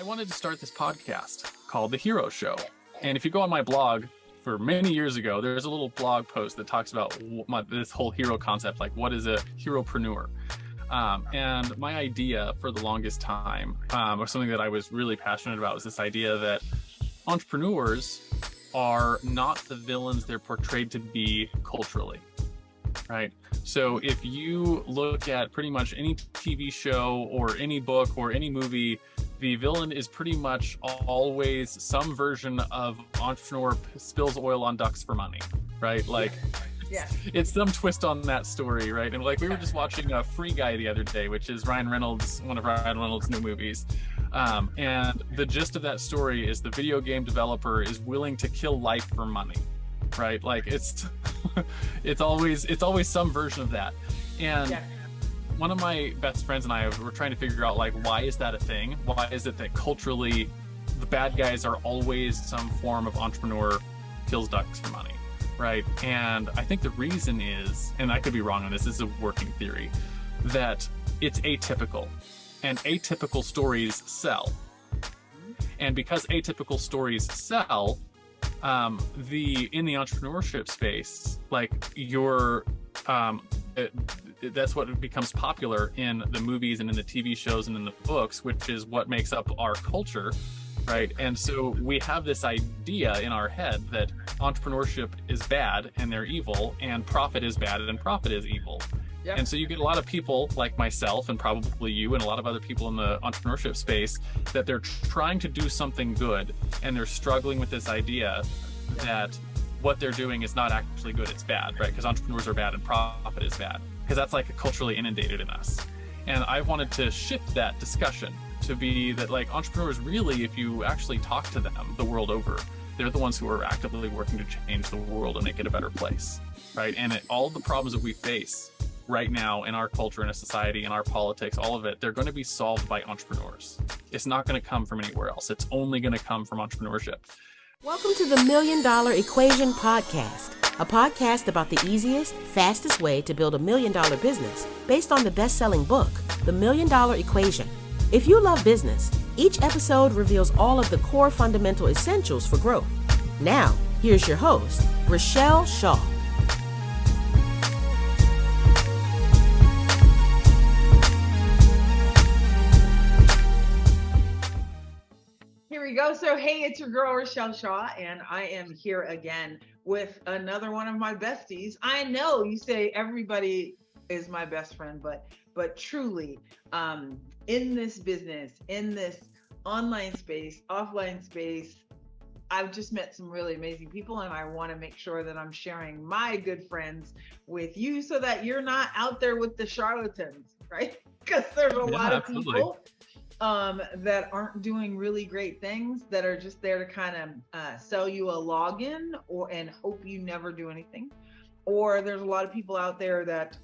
I wanted to start this podcast called The Hero Show. And if you go on my blog for many years ago, there's a little blog post that talks about this whole hero concept, like what is a heropreneur? And my idea for the longest time, or something that I was really passionate about, was this idea that entrepreneurs are not the villains they're portrayed to be culturally, right? So if you look at pretty much any TV show or any book or any movie, the villain is pretty much always some version of entrepreneur spills oil on ducks for money, right? Like, yeah. It's some twist on that story, right? And like we were just watching a Free Guy the other day, which is Ryan Reynolds, one of Ryan Reynolds' new movies. And the gist of that story is the video game developer is willing to kill life for money, right? Like it's always some version of that. And one of my best friends and I were trying to figure out, like, why is that a thing? Why is it that culturally the bad guys are always some form of entrepreneur kills ducks for money, right? And I think the reason is, and I could be wrong on this is a working theory, that it's atypical, and atypical stories sell. And because atypical stories sell, in the entrepreneurship space, like that's what becomes popular in the movies and in the TV shows and in the books, which is what makes up our culture, right? And so we have this idea in our head that entrepreneurship is bad and they're evil, and profit is bad and profit is evil. Yep. And so you get a lot of people like myself and probably you and a lot of other people in the entrepreneurship space that they're trying to do something good and they're struggling with this idea that what they're doing is not actually good, it's bad, right? Because entrepreneurs are bad and profit is bad, because that's like culturally inundated in us. And I wanted to shift that discussion to be that, like, entrepreneurs really, if you actually talk to them the world over, they're the ones who are actively working to change the world and make it a better place, right? And all the problems that we face right now in our culture, in a society, in our politics, all of it, they're going to be solved by entrepreneurs. It's not going to come from anywhere else. It's only going to come from entrepreneurship. Welcome to the $1 Million Equation Podcast, a podcast about the easiest, fastest way to build $1 million business based on the best-selling book, The $1 Million Equation. If you love business, each episode reveals all of the core fundamental essentials for growth. Now, here's your host, Richelle Shaw. Here we go. So, hey, it's your girl, Richelle Shaw, and I am here again with another one of my besties. I know you say everybody is my best friend, but truly, in this business, in this online space, offline space, I've just met some really amazing people, and I want to make sure that I'm sharing my good friends with you so that you're not out there with the charlatans, right? Because there's a lot of people that aren't doing really great things, that are just there to kind of sell you a login and hope you never do anything. Or there's a lot of people out there that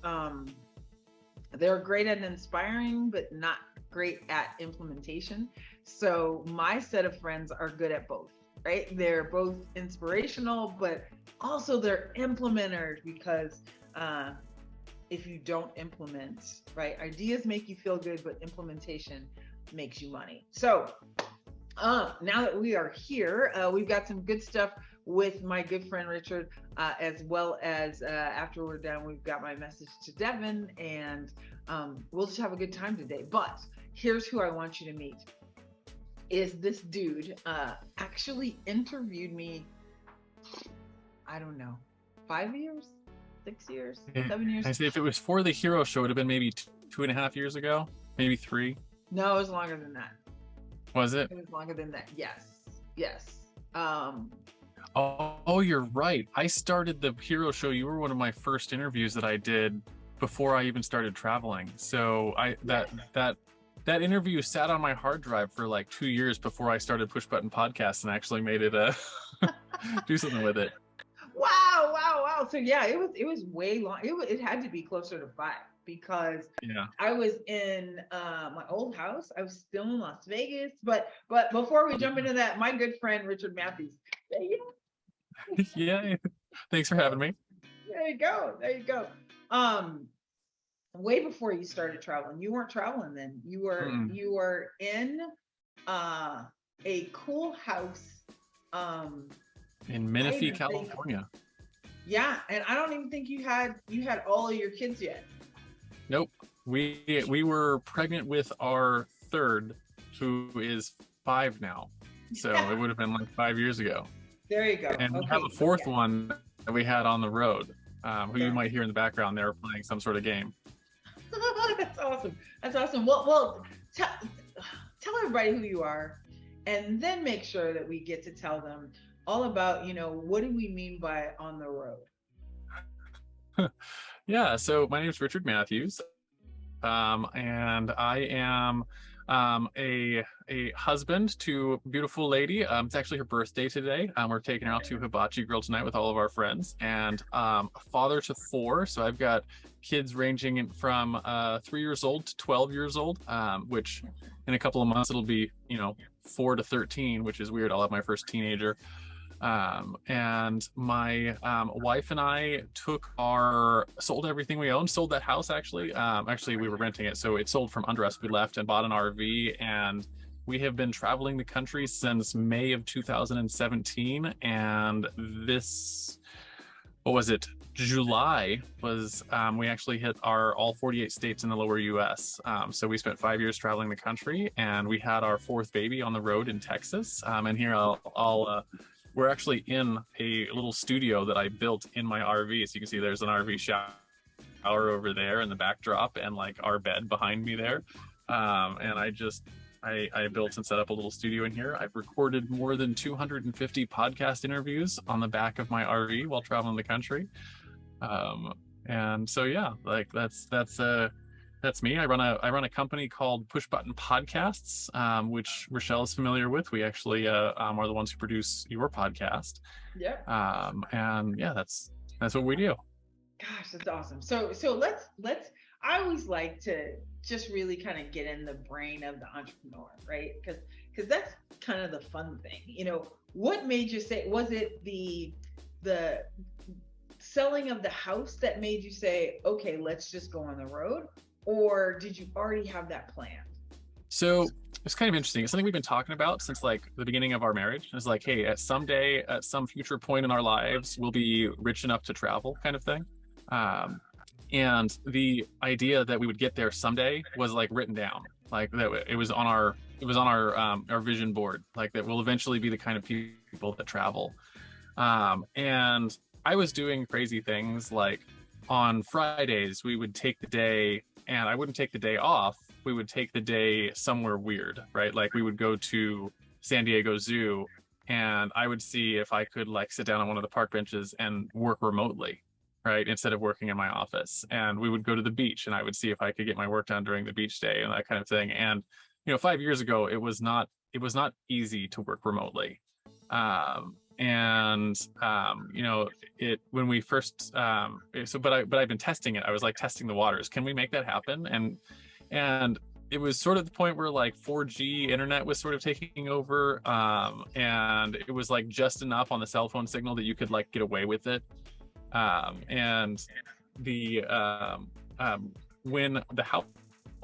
they're great at inspiring, but not great at implementation. So my set of friends are good at both, right? They're both inspirational, but also they're implementers, because if you don't implement, right, ideas make you feel good, but implementation makes you money. So now that we are here, we've got some good stuff with my good friend Richard, as well as after we're done, we've got my message to Devin, and we'll just have a good time today. But here's who I want you to meet. Is this dude actually interviewed me, I don't know, 5 years, 6 years, 7 years? I say if it was for the Hero Show, it would have been maybe 2.5 years ago, maybe 3. No, it was longer than that. Was it? It was longer than that. Yes. Oh, you're right. I started the Hero Show. You were one of my first interviews that I did before I even started traveling. So that interview sat on my hard drive for like 2 years before I started Push Button Podcast and actually made it do something with it. Wow. So yeah, it was way long. It had to be closer to 5, because I was in my old house. I was still in Las Vegas. But before we jump into that, my good friend Richard Matthews. Yeah. Thanks for having me. There you go. Way before you started traveling. You weren't traveling then. You were in a cool house. In I Menifee, even think, California. yeah, and I don't even think you had all of your kids yet. Nope. We were pregnant with our third, who is 5 now. So it would have been like 5 years ago. There you go. And we have Okay. a fourth one that we had on the road, who you Yeah. might hear in the background. They're playing some sort of game. That's awesome. That's awesome. Well, tell everybody who you are, and then make sure that we get to tell them all about, what do we mean by on the road? Yeah, so my name is Richard Matthews, and I am a husband to a beautiful lady. It's actually her birthday today. We're taking her out to Hibachi Grill tonight with all of our friends, and a father to 4. So I've got kids ranging from 3 years old to 12 years old, which in a couple of months it'll be 4 to 13, which is weird. I'll have my first teenager. And my wife and I sold everything we owned, sold that house actually. Actually, we were renting it, so it sold from under us. We left and bought an RV, and we have been traveling the country since May of 2017. And July was, we actually hit all 48 states in the lower US. So we spent 5 years traveling the country, and we had our 4th baby on the road in Texas. And here we're actually in a little studio that I built in my RV. So you can see there's an RV shower over there in the backdrop, and like our bed behind me there. And I built and set up a little studio in here. I've recorded more than 250 podcast interviews on the back of my RV while traveling the country. And so yeah, like that's me. I run a company called Push Button Podcasts, which Richelle is familiar with. We actually are the ones who produce your podcast. Yep. And yeah, that's what we do. Gosh, that's awesome. So let's. I always like to just really kind of get in the brain of the entrepreneur, right? Because that's kind of the fun thing. What made you say? Was it the selling of the house that made you say, okay, let's just go on the road? Or did you already have that planned? So it's kind of interesting. It's something we've been talking about since like the beginning of our marriage. It's like, hey, at some future point in our lives, we'll be rich enough to travel, kind of thing. And the idea that we would get there someday was like written down, like that it was on our vision board, like that we'll eventually be the kind of people that travel. And I was doing crazy things, like on Fridays we would take the day, and I wouldn't take the day off. We would take the day somewhere weird, right? Like we would go to San Diego Zoo, and I would see if I could like sit down on one of the park benches and work remotely, right? Instead of working in my office. And we would go to the beach, and I would see if I could get my work done during the beach day and that kind of thing. And 5 years ago, it was not easy to work remotely. When we first but I've been testing it. I was like testing the waters. Can we make that happen? And it was sort of the point where like 4G internet was sort of taking over, and it was like just enough on the cell phone signal that you could like get away with it. And when the house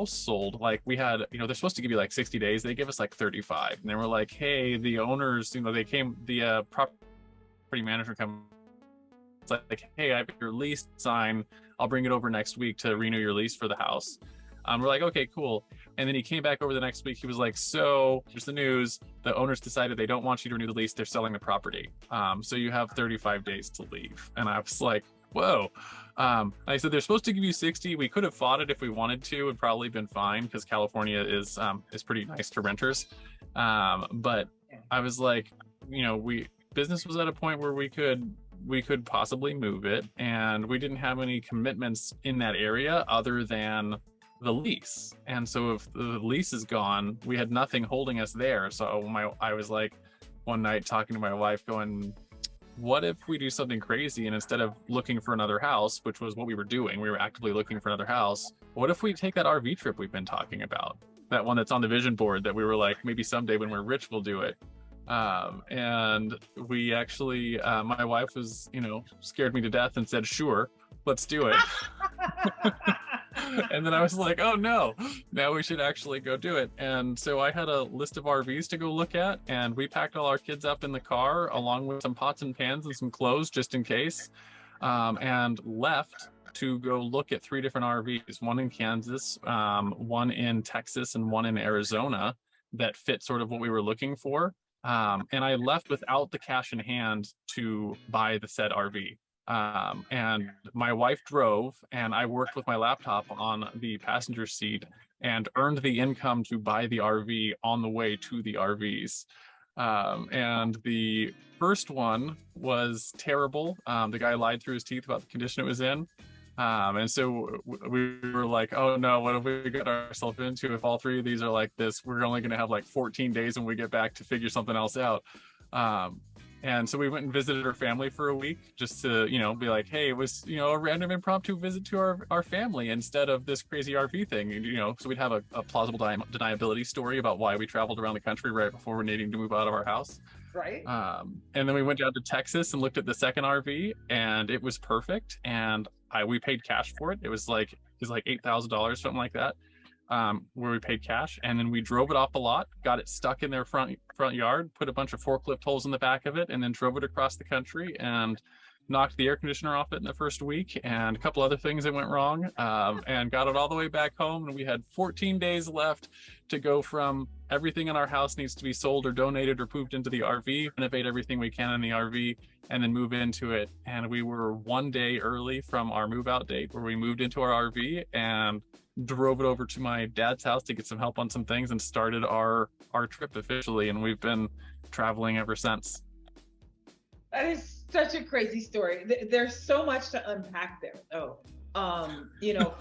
sold, like we had, they're supposed to give you like 60 days. They give us like 35, and they were like, hey, the owners, the property management company, it's like, hey, I have your lease signed. I'll bring it over next week to renew your lease for the house. We're like, okay, cool. And then he came back over the next week. He was like, so here's the news. The owners decided they don't want you to renew the lease. They're selling the property. So you have 35 days to leave. And I was like, whoa. I said, they're supposed to give you 60. We could have fought it if we wanted to, and probably been fine because California is pretty nice to renters. But I was like, business was at a point where we could possibly move it, and we didn't have any commitments in that area other than the lease. And so if the lease is gone, we had nothing holding us there. So I was like one night talking to my wife going, what if we do something crazy, and instead of looking for another house, which was what we were doing, we were actively looking for another house, what if we take that RV trip we've been talking about, that one that's on the vision board that we were like, maybe someday when we're rich we'll do it. And we actually, my wife was, scared me to death and said, sure, let's do it. And then I was like, oh no, now we should actually go do it. And so I had a list of RVs to go look at, and we packed all our kids up in the car along with some pots and pans and some clothes just in case, and left to go look at 3 different RVs, one in Kansas, one in Texas, and one in Arizona that fit sort of what we were looking for. And I left without the cash in hand to buy the said RV. And my wife drove, and I worked with my laptop on the passenger seat and earned the income to buy the RV on the way to the RVs. And the first one was terrible. The guy lied through his teeth about the condition it was in. And so we were like, oh no, what have we got ourselves into? If all 3 of these are like this, we're only going to have like 14 days when we get back to figure something else out. And so we went and visited her family for a week just to, be like, hey, it was, a random impromptu visit to our family instead of this crazy RV thing, so we'd have a plausible deniability story about why we traveled around the country right before we're needing to move out of our house. Right. And then we went down to Texas and looked at the second RV, and it was perfect. And we paid cash for it. It was like $8,000, something like that, where we paid cash. And then we drove it off the lot, got it stuck in their front yard, put a bunch of forklift holes in the back of it, and then drove it across the country and knocked the air conditioner off it in the first week and a couple other things that went wrong, and got it all the way back home. And we had 14 days left to go from everything in our house needs to be sold or donated or moved into the RV, renovate everything we can in the RV, and then move into it. And we were 1 day early from our move out date, where we moved into our RV and drove it over to my dad's house to get some help on some things and started our trip officially. And we've been traveling ever since. That is such a crazy story. There's so much to unpack there.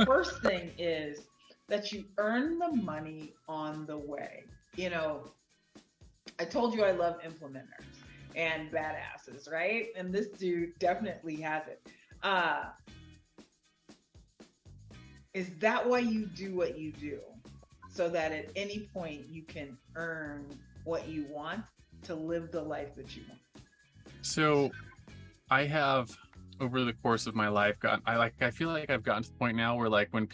First thing is that you earn the money on the way. I told you I love implementers and badasses, right? And this dude definitely has it. Is that why you do what you do? So that at any point you can earn what you want to live the life that you want? So I have, over the course of my life, I feel like I've gotten to the point now where, like, when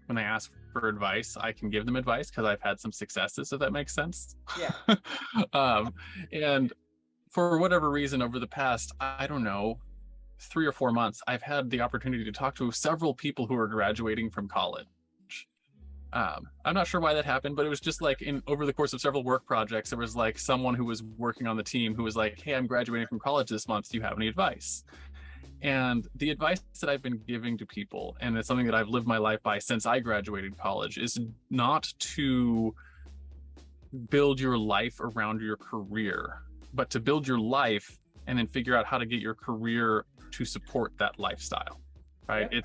they ask for advice, I can give them advice because I've had some successes, if that makes sense. Yeah. And for whatever reason, over the past, I don't know, 3 or 4 months, I've had the opportunity to talk to several people who are graduating from college. I'm not sure why that happened, but it was just like over the course of several work projects, there was like someone who was working on the team who was like, hey, I'm graduating from college this month. Do you have any advice? And the advice that I've been giving to people, and it's something that I've lived my life by since I graduated college, is not to build your life around your career, but to build your life and then figure out how to get your career to support that lifestyle, right? Yeah.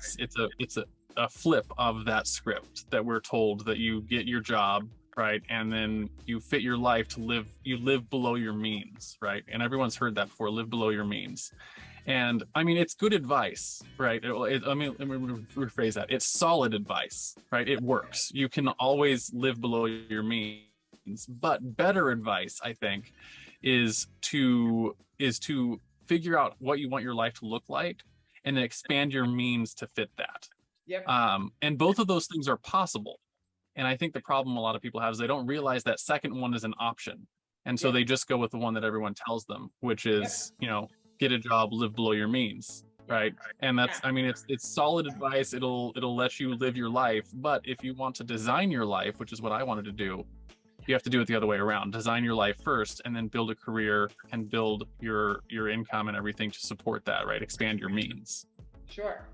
It's a flip of that script that we're told, that you get your job, right, and then you fit your life to live below your means, right? And everyone's heard that before, live below your means. And I mean, it's good advice, right? Let me rephrase that. It's solid advice, right? It works. You can always live below your means, but better advice, I think, is to figure out what you want your life to look like and then expand your means to fit that. Yep. And both of those things are possible. And I think the problem a lot of people have is they don't realize that second one is an option. And so they just go with the one that everyone tells them, which is, get a job, live below your means, right? And that's, I mean, it's solid advice. It'll let you live your life. But if you want to design your life, which is what I wanted to do, you have to do it the other way around. Design your life first and then build a career and build your income and everything to support that, right? Expand your means. Sure.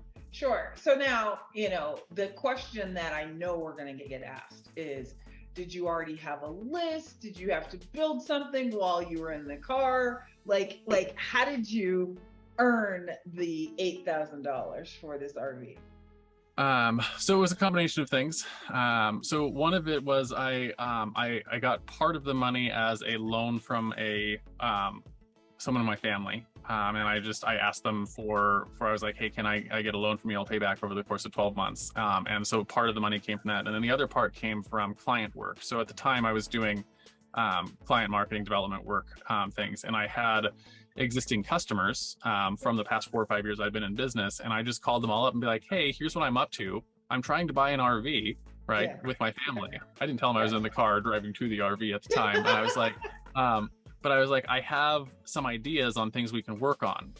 So now, the question that I know we're going to get asked is, did you already have a list? Did you have to build something while you were in the car? Like how did you earn the $8,000 for this RV? So it was a combination of things. So one of it was I got part of the money as a loan from someone in my family. And I asked them I was like, hey, can I get a loan from you? I'll pay back over the course of 12 months. And so part of the money came from that. And then the other part came from client work. So at the time I was doing client marketing development work things. And I had existing customers from the past 4 or 5 years I've been in business. And I just called them all up and be like, hey, here's what I'm up to. I'm trying to buy an RV, right, with my family. I didn't tell them I was in the car driving to the RV at the time. And I was like, but I was like, I have some ideas on things we can work on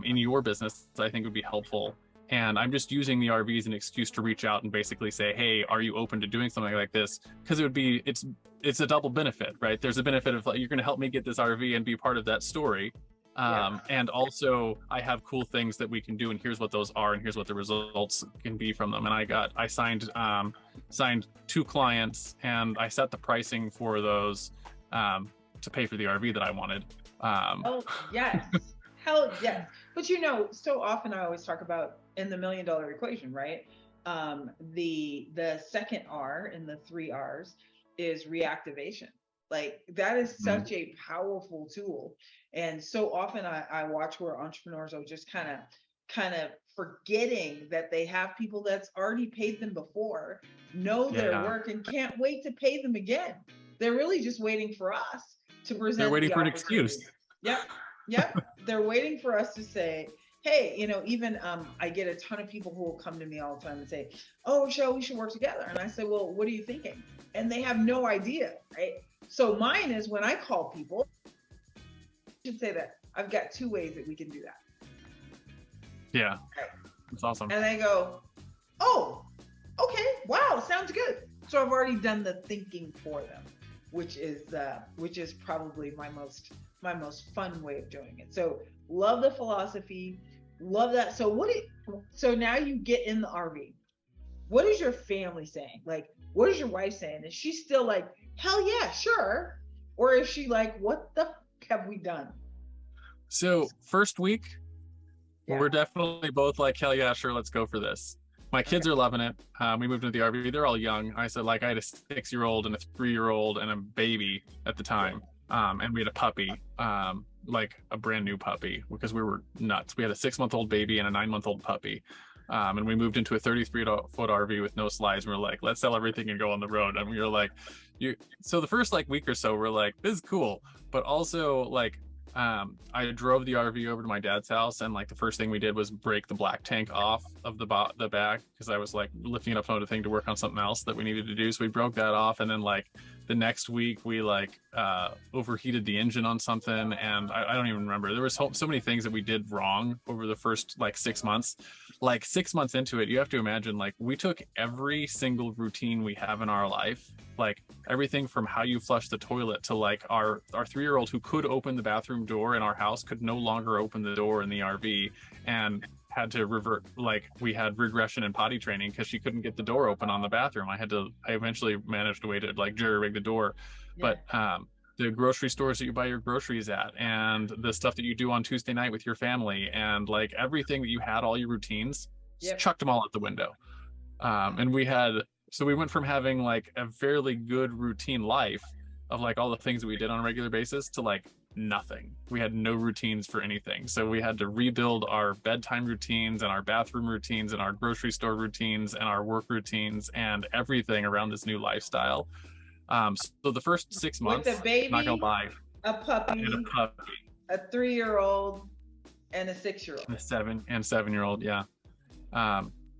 in your business that I think would be helpful. And I'm just using the RV as an excuse to reach out and basically say, hey, are you open to doing something like this? Because it's a double benefit, right? There's a benefit of like, you're going to help me get this RV and be part of that story. And also I have cool things that we can do, and here's what those are, and here's what the results can be from them. And I signed 2 clients, and I set the pricing for those to pay for the RV that I wanted. Oh yes. Hell yes. But you know, so often I always talk about in the $1 million equation, right? The second R in the 3 R's is reactivation. Like that is such a powerful tool. And so often I watch where entrepreneurs are just kind of forgetting that they have people that's already paid them before, know their work, and can't wait to pay them again. They're really just waiting for us to present. They're waiting for an excuse. Yep. They're waiting for us to say, hey, you know, even I get a ton of people who will come to me all the time and say, oh, Richelle, we should work together. And I say, well, what are you thinking? And they have no idea, right? So mine is when I call people, I should say that I've got 2 ways that we can do that. Yeah, right. That's awesome. And they go, oh, okay, wow, sounds good. So I've already done the thinking for them, which is probably my most fun way of doing it. So love the philosophy, love that. So now you get in the RV. What is your family saying? Like, what is your wife saying? Is she still like, hell yeah, sure? Or is she like, what the have we done? So first week, we're definitely both like, hell yeah, sure, let's go for this. My kids are loving it. We moved into the RV. They're all young. I said, like, I had a 6-year-old and a 3-year-old and a baby at the time. And we had a puppy, like a brand new puppy, because we were nuts. We had a 6-month-old baby and a 9-month-old puppy. And we moved into a 33-foot RV with no slides. And we were like, let's sell everything and go on the road. And we were like, so the first like week or so, we're like, this is cool. But also like, I drove the RV over to my dad's house, and like the first thing we did was break the black tank off of the back, because I was like lifting it up on the thing to work on something else that we needed to do. So we broke that off, and then like the next week we like overheated the engine on something, and I don't even remember. There was so many things that we did wrong over the first like 6 months. Like 6 months into it, you have to imagine like we took every single routine we have in our life, like everything from how you flush the toilet to like our 3-year-old who could open the bathroom door in our house could no longer open the door in the RV, and had to revert. Like we had regression in potty training because she couldn't get the door open on the bathroom. I eventually managed a way to like jury rig the door. But the grocery stores that you buy your groceries at, and the stuff that you do on Tuesday night with your family, and like everything that you had, all your routines, chucked them all out the window. And we went from having like a fairly good routine life of like all the things that we did on a regular basis to like nothing. We had no routines for anything. So we had to rebuild our bedtime routines and our bathroom routines and our grocery store routines and our work routines and everything around this new lifestyle. So the first 6 months, with a baby, not gonna lie, a puppy, a 3-year-old, and a 6-year-old, a 7-year-old,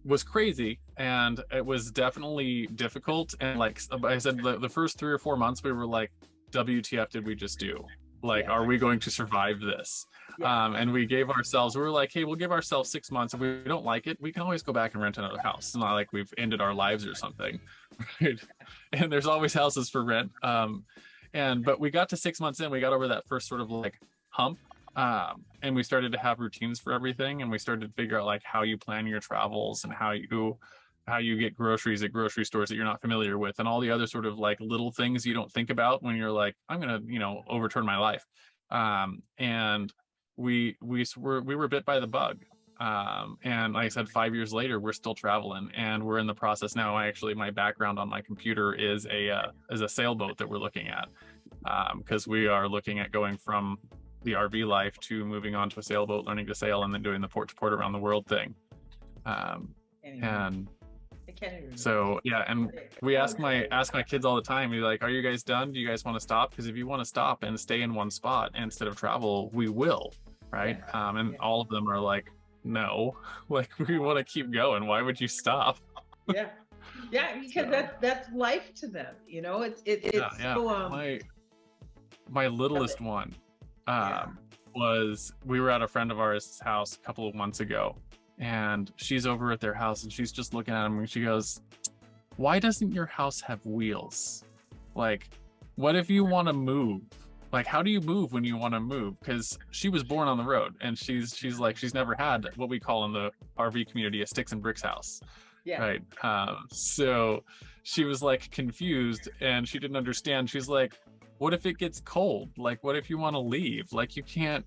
was crazy. And it was definitely difficult. And like I said, the first 3 or 4 months, we were like, WTF did we just do? Like, are we going to survive this? And we were like, hey, we'll give ourselves 6 months. If we don't like it, we can always go back and rent another house. It's not like we've ended our lives or something, right? And there's always houses for rent. But we got to 6 months in, we got over that first sort of like hump. And we started to have routines for everything. And we started to figure out like how you plan your travels and how you get groceries at grocery stores that you're not familiar with, and all the other sort of like little things you don't think about when you're like, I'm gonna, overturn my life. And we were bit by the bug. And like I said, 5 years later, we're still traveling, and we're in the process now. My background on my computer is a sailboat that we're looking at, because we are looking at going from the RV life to moving on to a sailboat, learning to sail, and then doing the port to port around the world thing. And I can't even. So yeah, and we ask my kids all the time. We're like, "Are you guys done? Do you guys want to stop? Because if you want to stop and stay in one spot instead of travel, we will, right?" And all of them are like, "No, like we want to keep going. Why would you stop?" Yeah, yeah, because So, that's life to them. You know, it's so my littlest one was, we were at a friend of ours' house a couple of months ago, and she's over at their house and she's just looking at him and she goes, "Why doesn't your house have wheels? Like, what if you want to move? Like, how do you move when you want to move?" Because she was born on the road, and she's like, she's never had what we call in the RV community a sticks and bricks house. yeah. Right. So she was like confused and she didn't understand. She's like, "What if it gets cold? Like, what if you want to leave? Like, you can't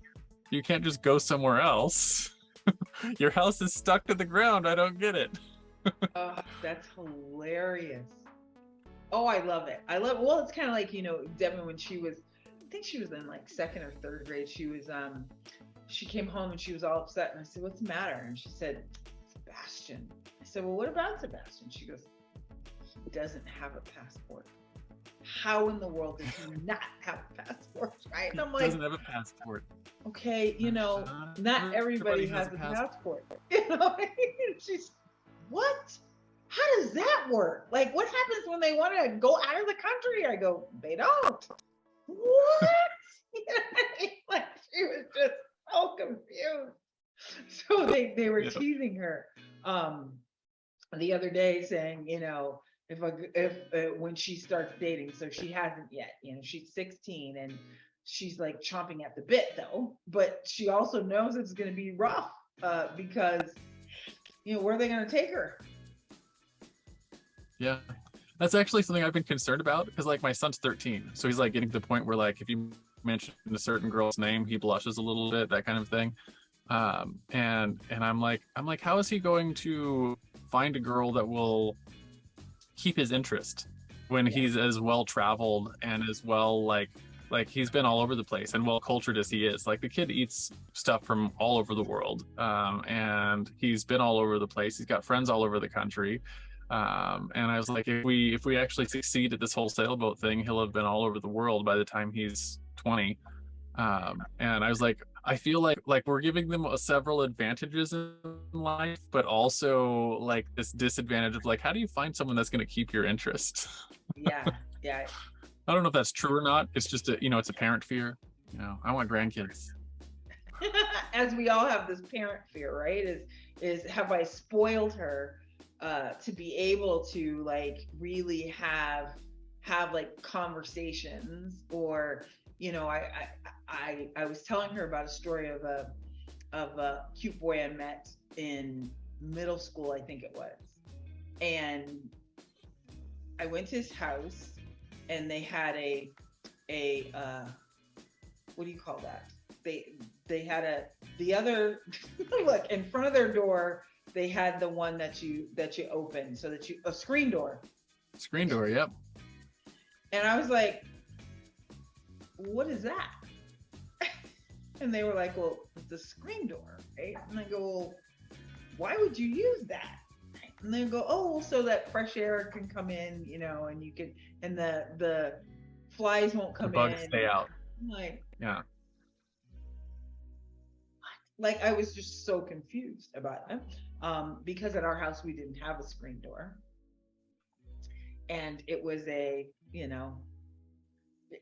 just go somewhere else. Your house is stuck to the ground. I don't get it." Oh, that's hilarious. Oh, I love it. Well, it's kind of like, Devin, when she was, I think she was in like second or third grade, she came home and she was all upset. And I said, "What's the matter?" And she said, "Sebastian." I said, "Well, what about Sebastian?" She goes, "He doesn't have a passport." How in the world does he not have a passport, right? And I'm like, doesn't have a passport. Okay, not everybody has a passport. She's, what? How does that work? Like, what happens when they want to go out of the country? I go, they don't. What? Like, she was just so confused. So they were teasing her the other day, saying, if when she starts dating, so she hasn't yet, she's 16 and she's like chomping at the bit though, but she also knows it's going to be rough because where are they going to take her? Yeah, that's actually something I've been concerned about, because like my son's 13, so he's like getting to the point where like if you mention a certain girl's name, he blushes a little bit, that kind of thing. And I'm like, how is he going to find a girl that will keep his interest when he's as well traveled and as well like he's been all over the place and well cultured as he is? Like, the kid eats stuff from all over the world, and he's been all over the place. He's got friends all over the country, and I was like, if we actually succeed at this whole sailboat thing, he'll have been all over the world by the time he's 20. And I was like, I feel like we're giving them several advantages in life, but also like this disadvantage of like, how do you find someone that's going to keep your interest? Yeah. I don't know if that's true or not. It's just it's a parent fear. I want grandkids. As we all have this parent fear, right? Is have I spoiled her to be able to like really have like conversations? Or I was telling her about a story of a cute boy I met in middle school, I think it was, and I went to his house, and they had a what do you call that? They had the other look in front of their door. They had the one that you open, so that a screen door. Screen door, yep. And I was like, "What is that?" And they were like, "Well, it's a screen door, right?" And I go, "Well, why would you use that?" And they go, "Oh, so that fresh air can come in, and you can, and the flies won't come in. Bugs stay out." I'm like, yeah. Like, I was just so confused about it, because at our house we didn't have a screen door, and it was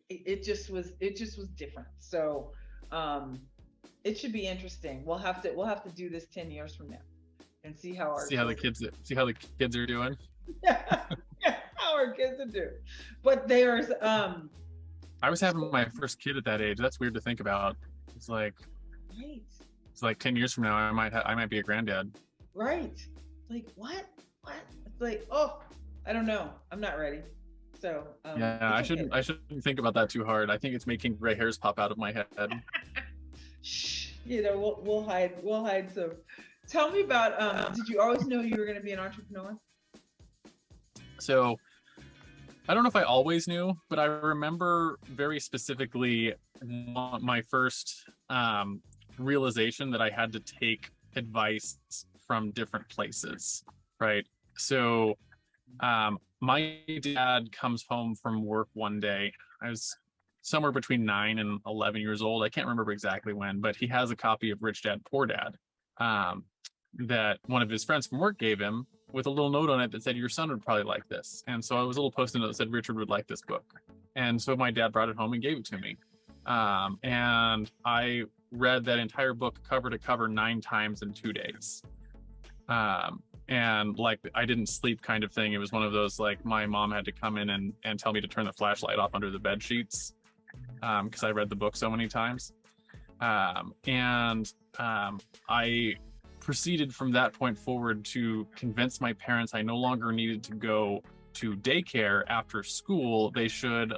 it just was different. So it should be interesting. We'll have to do this 10 years from now and see how the kids are doing. Yeah, how our kids are doing. But there's I was having my first kid at that age. That's weird to think about. It's like, right. It's like 10 years from now, I might be a granddad. Right. Like, what? It's like, oh, I don't know. I'm not ready. So yeah, I shouldn't think about that too hard. I think it's making gray hairs pop out of my head. Shh. We'll hide some. Tell me about did you always know you were going to be an entrepreneur? So I don't know if I always knew, but I remember very specifically my first realization that I had to take advice from different places, right? So my dad comes home from work one day. I was somewhere between 9 and 11 years old. I can't remember exactly when, but he has a copy of Rich Dad Poor Dad that one of his friends from work gave him, with a little note on it that said, your son would probably like this. And so it was a little post-it note that said, Richard would like this book. And so my dad brought it home and gave it to me. And I read that entire book cover to cover 9 times in 2 days. And like, I didn't sleep kind of thing. It was one of those, like, my mom had to come in and tell me to turn the flashlight off under the bed sheets, because I read the book so many times. I proceeded from that point forward to convince my parents I no longer needed to go to daycare after school. They should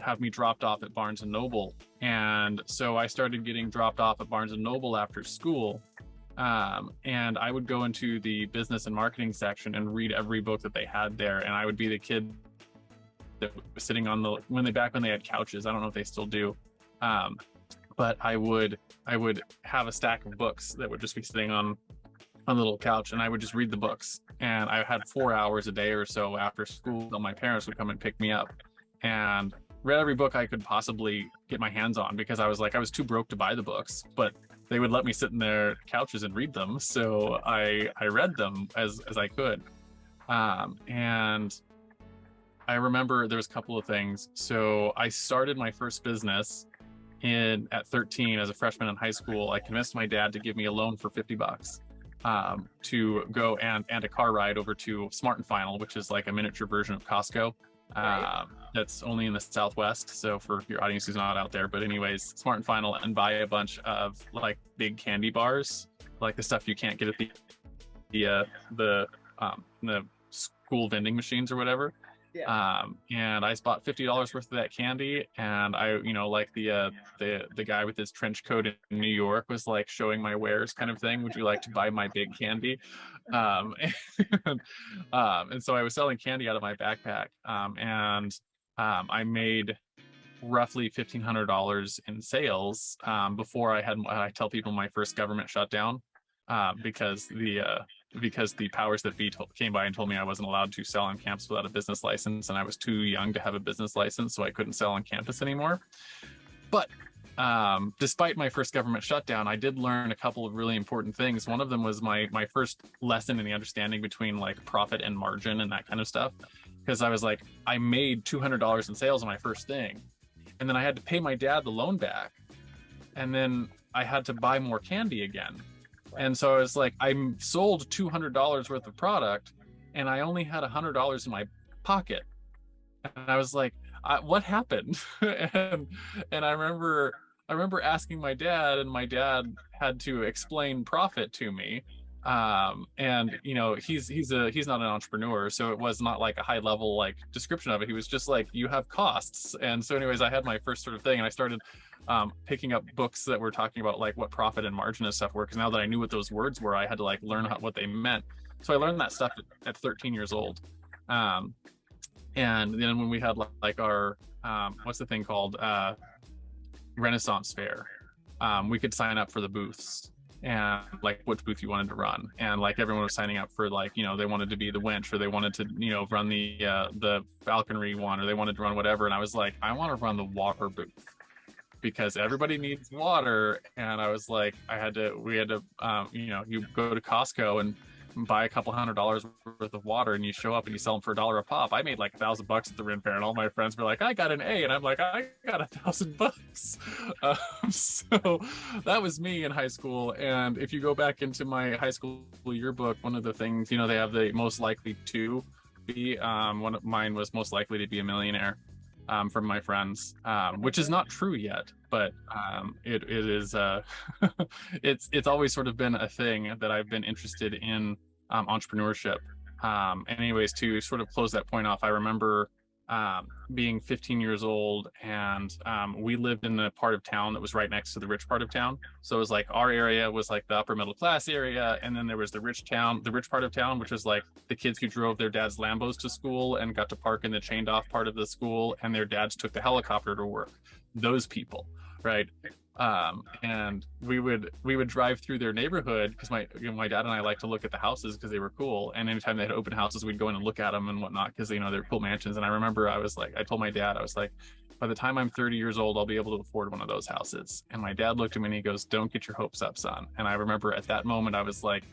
have me dropped off at Barnes & Noble. And so I started getting dropped off at Barnes & Noble after school. And I would go into the business and marketing section and read every book that they had there. And I would be the kid that was sitting on back when they had couches. I don't know if they still do. But I would have a stack of books that would just be sitting on the little couch, and I would just read the books. And I had 4 hours a day or so after school till my parents would come and pick me up, and read every book I could possibly get my hands on, because I was too broke to buy the books, but they would let me sit in their couches and read them. So I read them as I could. And I remember there was a couple of things. So I started my first business at 13 as a freshman in high school. I convinced my dad to give me a loan for $50 to go and a car ride over to Smart and Final, which is like a miniature version of Costco. Right. That's only in the Southwest. So for your audience who's not out there, but anyways, Smart and Final, and buy a bunch of like big candy bars, like the stuff you can't get at the school vending machines or whatever. Yeah. And I bought $50 worth of that candy, and I, like the guy with his trench coat in New York was like showing my wares kind of thing. Would you like to buy my big candy? And so I was selling candy out of my backpack, and I made roughly $1,500 in sales before I tell people my first government shutdown, because the powers that be came by and told me I wasn't allowed to sell on campus without a business license, and I was too young to have a business license, so I couldn't sell on campus anymore. But despite my first government shutdown, I did learn a couple of really important things. One of them was my first lesson in the understanding between like profit and margin and that kind of stuff, because I was like, I made $200 in sales on my first thing, and then I had to pay my dad the loan back, and then I had to buy more candy again. And so I was like, I sold $200 worth of product, and I only had $100 in my pocket. And I was like, what happened? and I remember asking my dad, and my dad had to explain profit to me. And he's not an entrepreneur, so it was not like a high level like description of it. He was just like, you have costs. And so anyways, I had my first sort of thing, and I started picking up books that were talking about like what profit and margin and stuff were, because now that I knew what those words were, I had to like learn what they meant. So I learned that stuff at 13 years old. And then when we had like our what's the thing called, Renaissance Fair, we could sign up for the booths and like which booth you wanted to run, and like everyone was signing up for like, they wanted to be the winch, or they wanted to run the falconry one, or they wanted to run whatever. And I was like, I want to run the water booth, because everybody needs water. And I was like, we had to you go to Costco and buy a couple $100 worth of water, and you show up and you sell them for $1 a pop. I made like $1,000 at the Ren Fair, and all my friends were like, I got an A, and I'm like, I got $1,000. So that was me in high school. And if you go back into my high school yearbook, one of the things, they have the most likely to be, one of mine was most likely to be a millionaire, from my friends, which is not true yet, but it is it's always sort of been a thing that I've been interested in, entrepreneurship. Anyways, to sort of close that point off, I remember being 15 years old, and we lived in a part of town that was right next to the rich part of town. So it was like our area was like the upper middle class area, and then there was the rich part of town, which was like the kids who drove their dad's Lambos to school and got to park in the chained off part of the school, and their dads took the helicopter to work. Those people, right? And we would drive through their neighborhood because my dad and I like to look at the houses because they were cool, and anytime they had open houses we'd go in and look at them and whatnot because they're cool mansions. And I remember I told my dad, I was like, by the time I'm 30 years old I'll be able to afford one of those houses. And my dad looked at me and he goes, don't get your hopes up, son. And I remember at that moment I was like,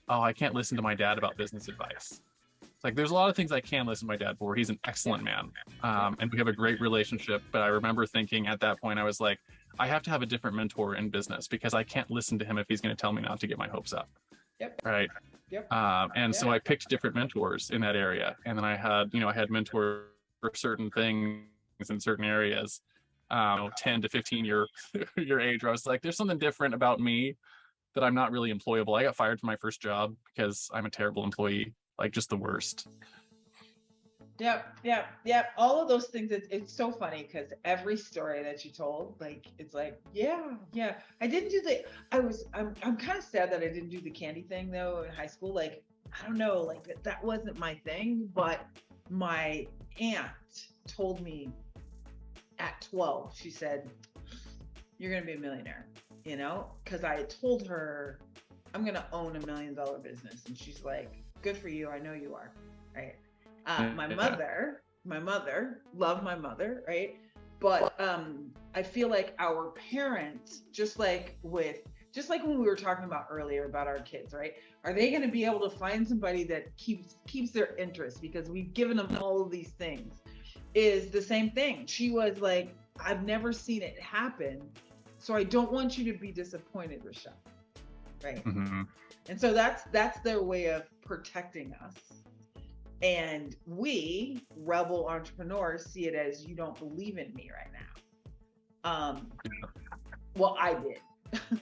oh, I can't listen to my dad about business advice. It's like there's a lot of things I can listen to my dad for. He's an excellent man, and we have a great relationship. But I remember thinking at that point, I was like, I have to have a different mentor in business because I can't listen to him if he's going to tell me not to get my hopes up. Yep. Right. Yep. So I picked different mentors in that area, and then I had mentors for certain things in certain areas. 10 to 15 year age, where I was like, there's something different about me that I'm not really employable. I got fired from my first job because I'm a terrible employee. Like just the worst. Yep. All of those things. It's so funny because every story that you told, like, it's like, yeah. I didn't do I'm kind of sad that I didn't do the candy thing though in high school. Like, I don't know, like that wasn't my thing. But my aunt told me at 12, she said, you're going to be a millionaire, because I had told her I'm going to own $1 million business. And she's like, good for you. I know you are. Right. My mother, love my mother. Right. But I feel like our parents, just like when we were talking about earlier about our kids, right? Are they going to be able to find somebody that keeps their interest because we've given them all of these things? Is the same thing. She was like, I've never seen it happen, so I don't want you to be disappointed, Richelle. Right. Mm-hmm. And so that's their way of protecting us. And we rebel entrepreneurs see it as, you don't believe in me right now. Well, I did.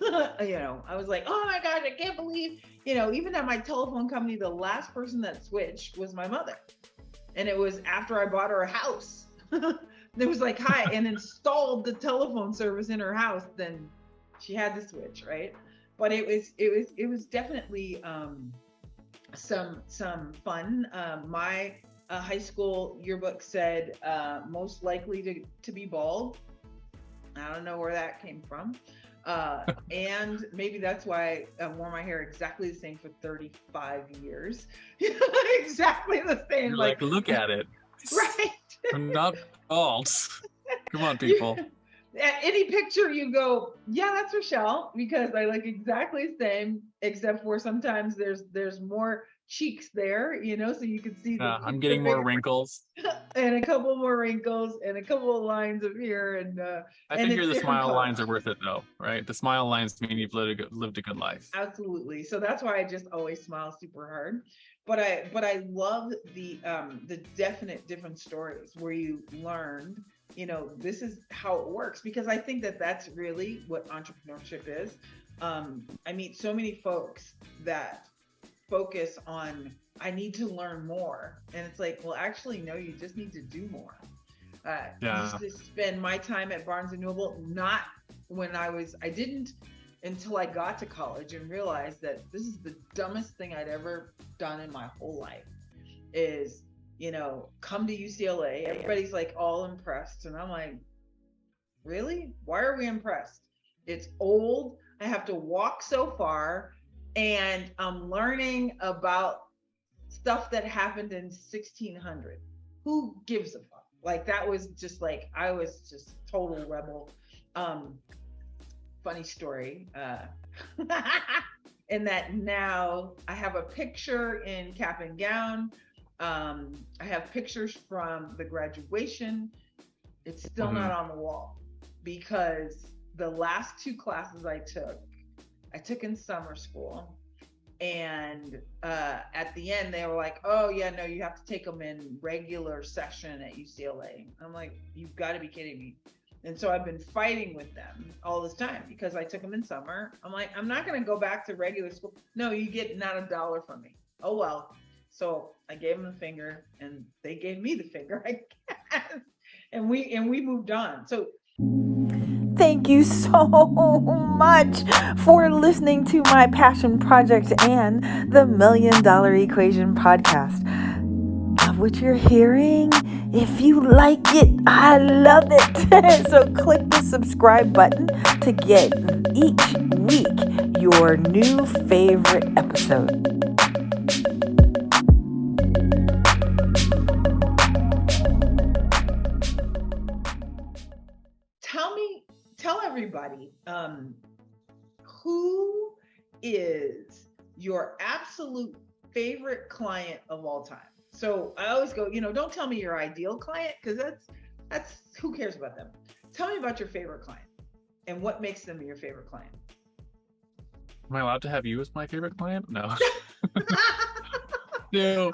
I was like, oh my gosh, I can't believe, even at my telephone company, the last person that switched was my mother. And it was after I bought her a house. It was like, hi, and installed the telephone service in her house. Then she had to switch, right? But it was definitely some fun. My high school yearbook said most likely to be bald. I don't know where that came from. And maybe that's why I wore my hair exactly the same for 35 years. Exactly the same. You're like, look at it. Right. I'm not bald. Come on, people. At any picture you go, yeah, that's Richelle, because I look exactly the same, except for sometimes there's more cheeks there, so you can see I'm getting more wrinkles. And a couple more wrinkles and a couple of lines of hair, and I think the smile lines are worth it though, right? The smile lines mean you've lived a good life. Absolutely. So that's why I just always smile super hard. But I love the definite different stories where you learned, this is how it works, because I think that's really what entrepreneurship is. I meet so many folks that focus on, I need to learn more. And it's like, well, actually, no, you just need to do more. I used to spend my time at Barnes & Noble, not when I didn't until I got to college and realized that this is the dumbest thing I'd ever done in my whole life is, come to UCLA. Everybody's like all impressed. And I'm like, really? Why are we impressed? It's old. I have to walk so far, and I'm learning about stuff that happened in 1600. Who gives a fuck? Like, that was just like, I was just total rebel. Funny story. In that now I have a picture in cap and gown. I have pictures from the graduation. It's still not on the wall because the last 2 classes I took in summer school. And at the end, they were like, oh, yeah, no, you have to take them in regular session at UCLA. I'm like, you've got to be kidding me. And so I've been fighting with them all this time because I took them in summer. I'm like, I'm not going to go back to regular school. No, you get not $1 from me. Oh, well. So I gave them the finger and they gave me the finger, I guess. and we moved on. So thank you so much for listening to my passion project and the $1 Million Equation podcast. Love what you're hearing? If you like it, I love it. So click the subscribe button to get each week your new favorite episode. Tell everybody, who is your absolute favorite client of all time? So I always go, don't tell me your ideal client, because that's who cares about them. Tell me about your favorite client and what makes them your favorite client. Am I allowed to have you as my favorite client? No. No.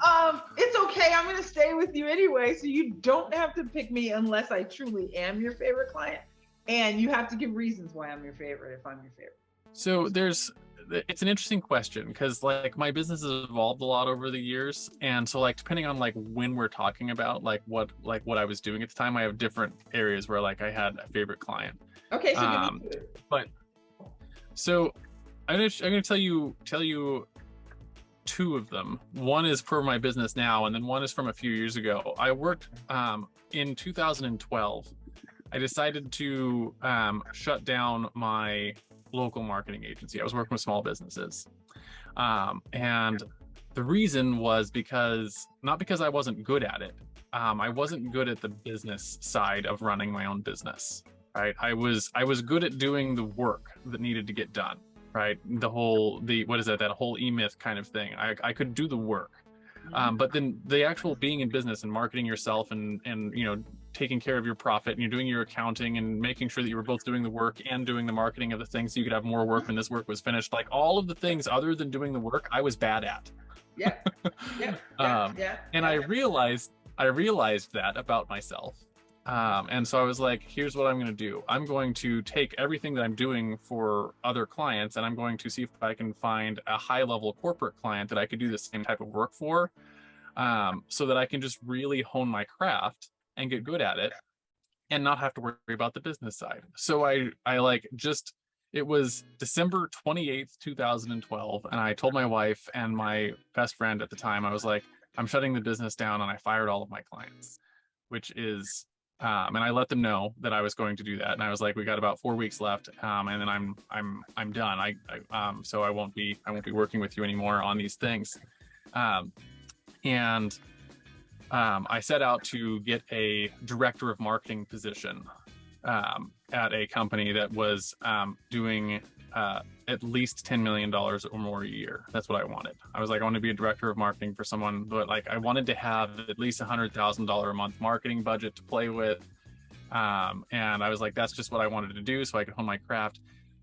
It's okay. I'm going to stay with you anyway, so you don't have to pick me unless I truly am your favorite client. And you have to give reasons why I'm your favorite if I'm your favorite. So it's an interesting question, because like my business has evolved a lot over the years, and so like depending on like when we're talking about like what I was doing at the time, I have different areas where like I had a favorite client. Okay, so give me two. But so I'm gonna tell you two of them. One is for my business now, and then one is from a few years ago. I worked in 2012. I decided to shut down my local marketing agency. I was working with small businesses. And the reason was not because I wasn't good at it. I wasn't good at the business side of running my own business, right? I was good at doing the work that needed to get done, right? That whole E-Myth kind of thing. I could do the work. But then the actual being in business and marketing yourself and taking care of your profit, and you're doing your accounting and making sure that you were both doing the work and doing the marketing of the things so you could have more work when this work was finished. Like all of the things other than doing the work, I was bad at. Yeah. And I realized that about myself. And so I was like, here's what I'm going to do. I'm going to take everything that I'm doing for other clients, and I'm going to see if I can find a high level corporate client that I could do the same type of work for, so that I can just really hone my craft and get good at it and not have to worry about the business side. So it was December 28th, 2012. And I told my wife and my best friend at the time, I was like, I'm shutting the business down, and I fired all of my clients, which is, and I let them know that I was going to do that. And I was like, we got about 4 weeks left. And then I'm done. So I won't be working with you anymore on these things. I set out to get a director of marketing position at a company that was doing at least $10 million or more a year. That's what I wanted. I was like, I want to be a director of marketing for someone, but like I wanted to have at least $100,000 a month marketing budget to play with. And I was like, that's just what I wanted to do so I could hone my craft.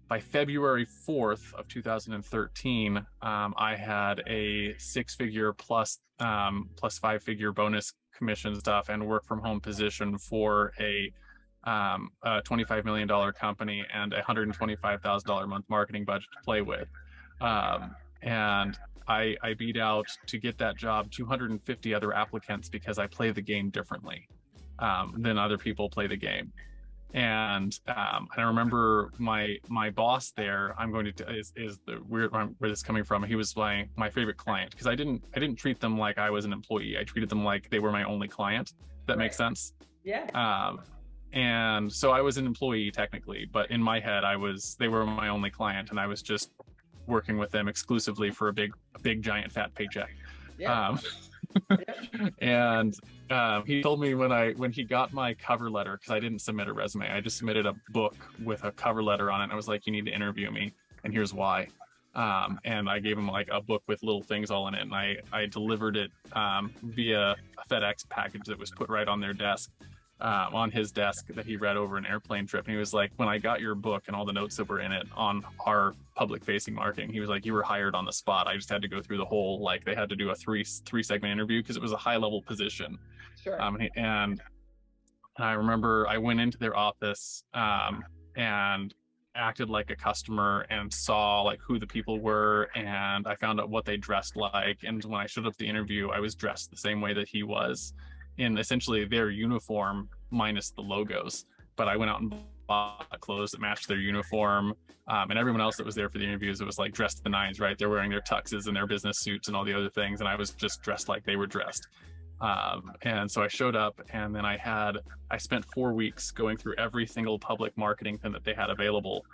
By February 4th of 2013, I had a 6-figure plus 5-figure bonus commission stuff and work from home position for a $25 million company and a $125,000 a month marketing budget to play with. And I beat out, to get that job, 250 other applicants because I play the game differently than other people play the game. And I remember my boss there, is the weird where this is coming from. He was my favorite client, because I didn't treat them like I was an employee. I treated them like they were my only client. If that makes sense. Yeah. And so I was an employee technically, but in my head they were my only client, and I was just working with them exclusively for a big giant fat paycheck. Yeah. And he told me when he got my cover letter, because I didn't submit a resume, I just submitted a book with a cover letter on it. And I was like, you need to interview me, and here's why. And I gave him like a book with little things all in it, and I delivered it via a FedEx package that was put right on their desk, on his desk, that he read over an airplane trip. And he was like, when I got your book and all the notes that were in it on our public facing marketing, he was like, you were hired on the spot. I just had to go through the whole, like, they had to do a three segment interview because it was a high level position. Sure. And I remember I went into their office and acted like a customer and saw like who the people were, and I found out what they dressed like. And when I showed up to the interview, I was dressed the same way that he was, in essentially their uniform, minus the logos. But I went out and bought clothes that matched their uniform. And everyone else that was there for the interviews, it was like dressed to the nines, right? They're wearing their tuxes and their business suits and all the other things. And I was just dressed like they were dressed. And so I showed up, and then I spent 4 weeks going through every single public marketing thing that they had available,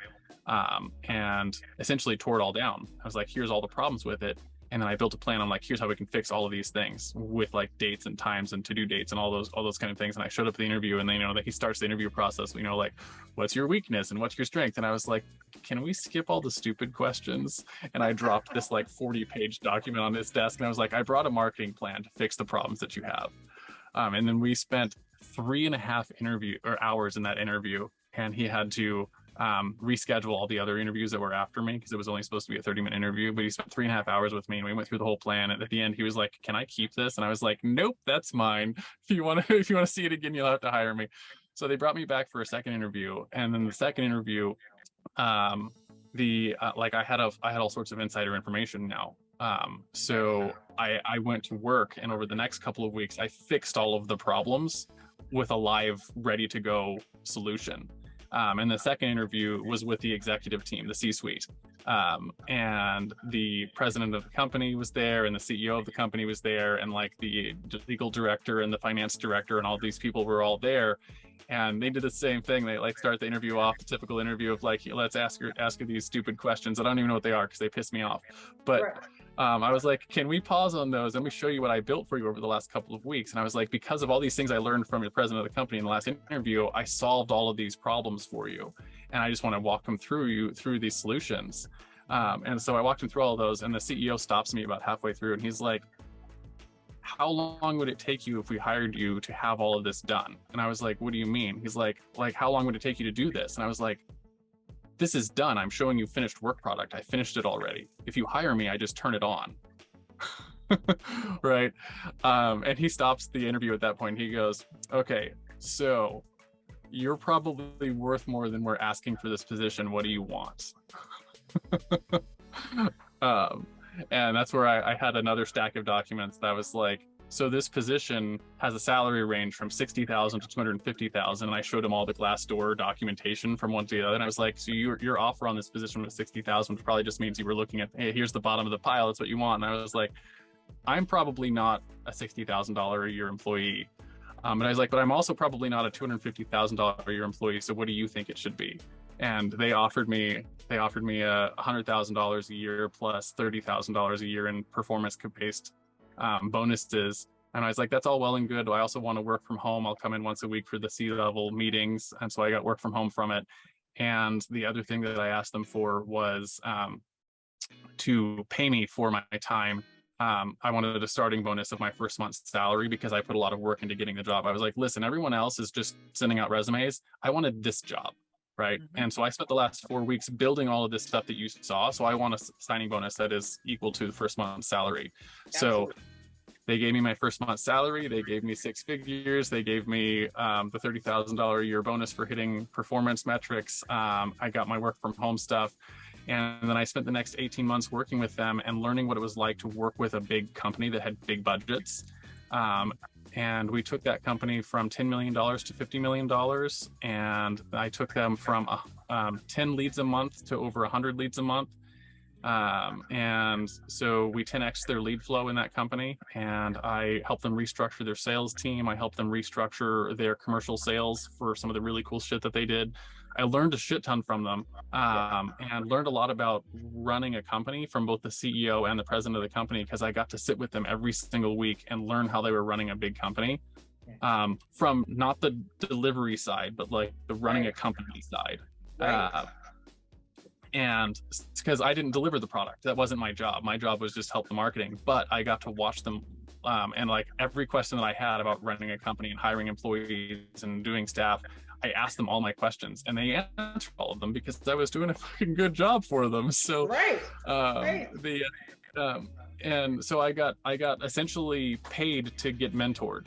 and essentially tore it all down. I was like, here's all the problems with it. And then I built a plan. I'm like, here's how we can fix all of these things with like dates and times and to-do dates and all those kind of things. And I showed up at the interview, and then, that he starts the interview process, like, what's your weakness and what's your strength? And I was like, can we skip all the stupid questions? And I dropped this like 40-page document on his desk. And I was like, I brought a marketing plan to fix the problems that you have. And then we spent 3.5 hours in that interview, and he had to reschedule all the other interviews that were after me, because it was only supposed to be a 30-minute interview. But he spent 3.5 hours with me, and we went through the whole plan. And at the end, he was like, can I keep this? And I was like, nope, that's mine. If you want to see it again, you'll have to hire me. So they brought me back for a second interview. And then the second interview, I had all sorts of insider information now. So I went to work, and over the next couple of weeks, I fixed all of the problems with a live, ready to go solution. And the second interview was with the executive team, the C-suite. And the president of the company was there, and the CEO of the company was there, and like the legal director and the finance director and all these people were all there. And they did the same thing. They like start the interview off, the typical interview of like, let's ask her these stupid questions. I don't even know what they are because they piss me off. But I was like, can we pause on those? Let me show you what I built for you over the last couple of weeks. And I was like, because of all these things I learned from the president of the company in the last interview, I solved all of these problems for you. And I just want to walk them through these solutions. And so I walked him through all of those, and the CEO stops me about halfway through, and he's like, how long would it take you if we hired you to have all of this done? And I was like, what do you mean? He's like, how long would it take you to do this? And I was like, this is done. I'm showing you finished work product. I finished it already. If you hire me, I just turn it on. Right. And he stops the interview at that point. He goes, okay, so you're probably worth more than we're asking for this position. What do you want? And that's where I had another stack of documents that was like, so this position has a salary range from $60,000 to $250,000. And I showed him all the Glassdoor documentation from one to the other. And I was like, so your offer on this position was $60,000, which probably just means you were looking at, hey, here's the bottom of the pile. That's what you want. And I was like, I'm probably not a $60,000 a year employee. And I was like, but I'm also probably not a $250,000 a year employee. So what do you think it should be? And they offered me $100,000 a year plus $30,000 a year in performance-based bonuses. And I was like, that's all well and good. I also want to work from home. I'll come in once a week for the C-level meetings. And so I got work from home from it. And the other thing that I asked them for was to pay me for my time. I wanted a starting bonus of my first month's salary because I put a lot of work into getting the job. I was like, listen, everyone else is just sending out resumes. I wanted this job. Right. Mm-hmm. And so I spent the last 4 weeks building all of this stuff that you saw. So I want a signing bonus that is equal to the first month's salary. Absolutely. So they gave me my first month's salary. They gave me 6 figures. They gave me the $30,000 a year bonus for hitting performance metrics. I got my work from home stuff. And then I spent the next 18 months working with them and learning what it was like to work with a big company that had big budgets. And we took that company from $10 million to $50 million. And I took them from 10 leads a month to over 100 leads a month. And so we 10x their lead flow in that company. And I helped them restructure their sales team. I helped them restructure their commercial sales for some of the really cool shit that they did. I learned a shit ton from them, and learned a lot about running a company from both the CEO and the president of the company, because I got to sit with them every single week and learn how they were running a big company, from not the delivery side, but like the running a company side. And because I didn't deliver the product, that wasn't my job. My job was just help the marketing, but I got to watch them. And like every question that I had about running a company and hiring employees and doing staff, I asked them all my questions, and they answered all of them because I was doing a fucking good job for them. So, and so I got essentially paid to get mentored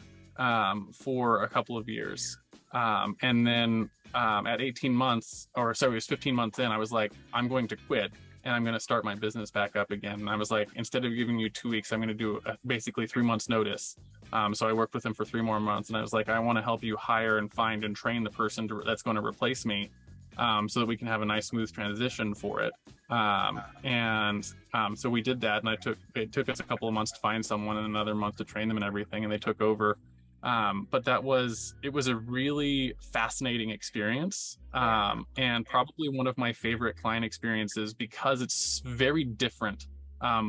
for a couple of years. And then at 18 months, or sorry, it was 15 months in, I was like, I'm going to quit and I'm going to start my business back up again. And I was like, instead of giving you 2 weeks, I'm going to do basically 3 months notice. So I worked with him for 3 more months, and I was like, I want to help you hire and find and train the person that's going to replace me, so that we can have a nice smooth transition for it. So we did that, and it took us a couple of months to find someone and another month to train them and everything, and they took over. But it was a really fascinating experience, and probably one of my favorite client experiences, because it's very different,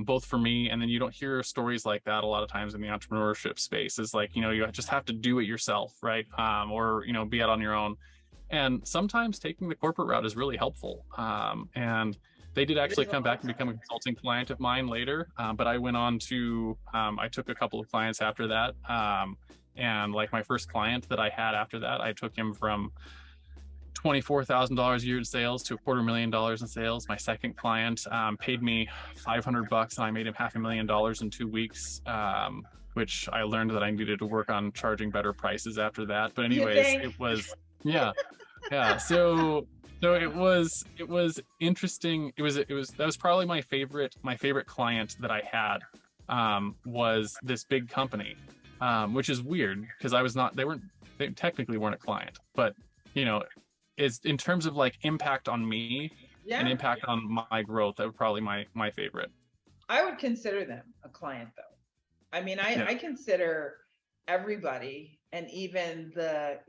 both for me, and then you don't hear stories like that a lot of times in the entrepreneurship space. Is like, you just have to do it yourself, right? Or be out on your own. And sometimes taking the corporate route is really helpful. And they did actually come back and become a consulting client of mine later. But I went on to, I took a couple of clients after that. And like my first client that I had after that, I took him from $24,000 a year in sales to $250,000 in sales. My second client paid me $500, and I made him $500,000 in 2 weeks. Which I learned that I needed to work on charging better prices after that. But anyways, it was, yeah. So it was interesting. That was probably my favorite client that I had, was this big company, which is weird because they technically weren't a client, but is in terms of like impact on me and impact on my growth, that was probably my favorite. I would consider them a client though. I mean, I consider everybody, and even the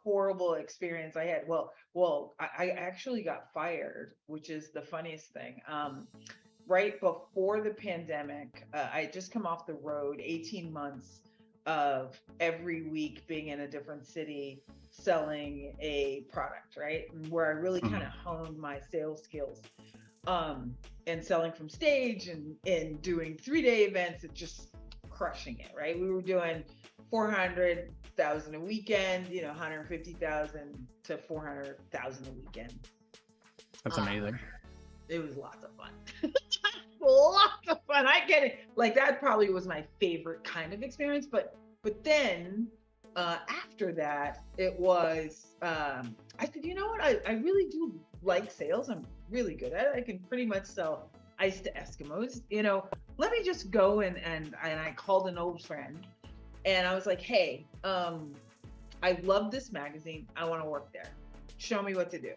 horrible experience I had. Well, I actually got fired, which is the funniest thing. Right before the pandemic, I just come off the road, 18 months of every week being in a different city, selling a product, right? Where I really kind of honed my sales skills. And selling from stage and doing 3-day events and just crushing it, right? We were doing 400,000 a weekend, 150,000 to 400,000 a weekend. That's amazing. It was lots of fun. Lots of fun. I get it. Like that probably was my favorite kind of experience. But then after that, it was, I said, you know what? I really do like sales. I'm really good at it. I can pretty much sell ice to Eskimos. Let me just go and I called an old friend, and I was like, hey, I love this magazine. I want to work there. Show me what to do.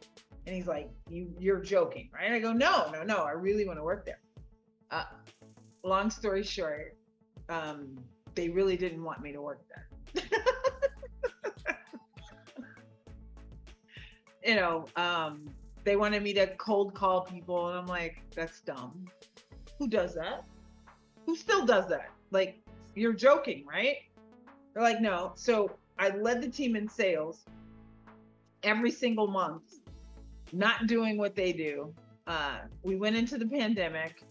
And he's like, you're joking, right? I go, no, I really want to work there. Long story short, they really didn't want me to work there. They wanted me to cold call people, and I'm like, that's dumb. Who does that? Who still does that? Like, you're joking, right? They're like, no. So I led the team in sales every single month, not doing what they do. We went into the pandemic,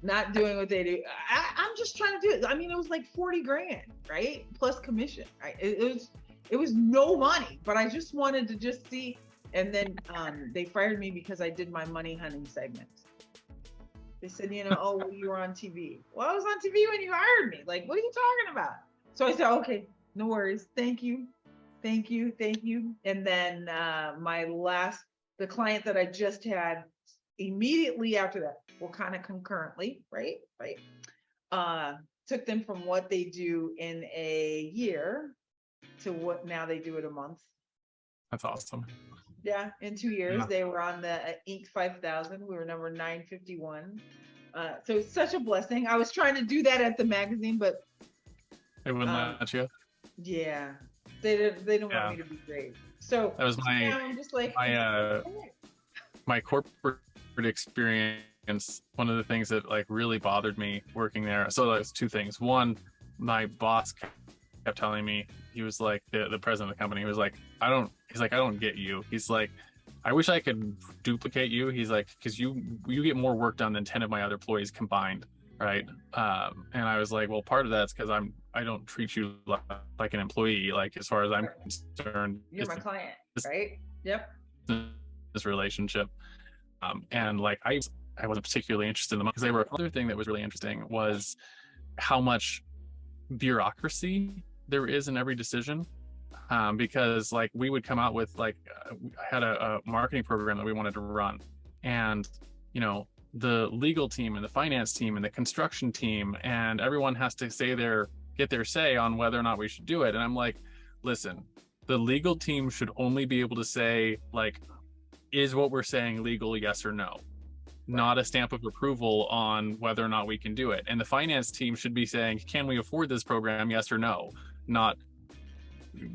not doing what they do. I'm just trying to do it. I mean, it was like 40 grand, right? Plus commission, right? It was no money, but I just wanted to just see. And then they fired me because I did my money hunting segment. They said, oh, well, you were on TV. Well, I was on TV when you hired me. Like, what are you talking about? So I said, okay, no worries. Thank you. And then the client that I just had immediately after that, well, kind of concurrently, right? Took them from what they do in a year to what now they do it a month. That's awesome. Yeah, in 2 years, they were on the Inc. 5000. We were number 951. So it's such a blessing. I was trying to do that at the magazine, but they wouldn't let you. Yeah, they didn't want me to be great. So that was I'm just like my corporate experience. One of the things that like really bothered me working there. So there's 2 things. One, my boss kept telling me, he was like, the president of the company, he was like, I don't get you. He's like, I wish I could duplicate you. He's like, because you get more work done than 10 of my other employees combined, right? And I was like, well, part of that's because I don't treat you like an employee, like as far as I'm concerned. You're my client, right? Yep. This relationship, and like I wasn't particularly interested in them because they were. Another thing that was really interesting was how much bureaucracy there is in every decision. Because like we would come out with like I had a marketing program that we wanted to run, and the legal team and the finance team and the construction team and everyone has to say their get their say on whether or not we should do it. And I'm like, listen, the legal team should only be able to say, like, is what we're saying legal, yes or no? Not a stamp of approval on whether or not we can do it. And the finance team should be saying, can we afford this program, yes or no? Not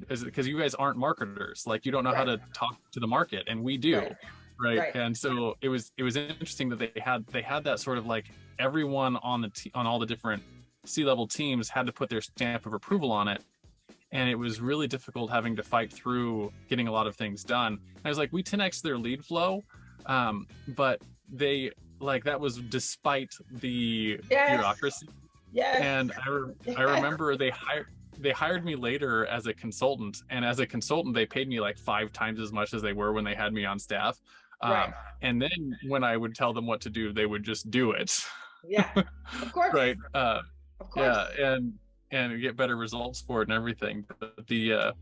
because you guys aren't marketers, like you don't know how to talk to the market, and we do. Right. And so it was interesting that they had that sort of like everyone on on all the different C-level teams had to put their stamp of approval on it. And it was really difficult having to fight through getting a lot of things done. I was like, we 10x their lead flow, but they like that was despite the bureaucracy. And I remember they hired me later as a consultant, and as a consultant they paid me like 5 times as much as they were when they had me on staff. And then when I would tell them what to do, they would just do it. Of course. Of course. And get better results for it and everything. But the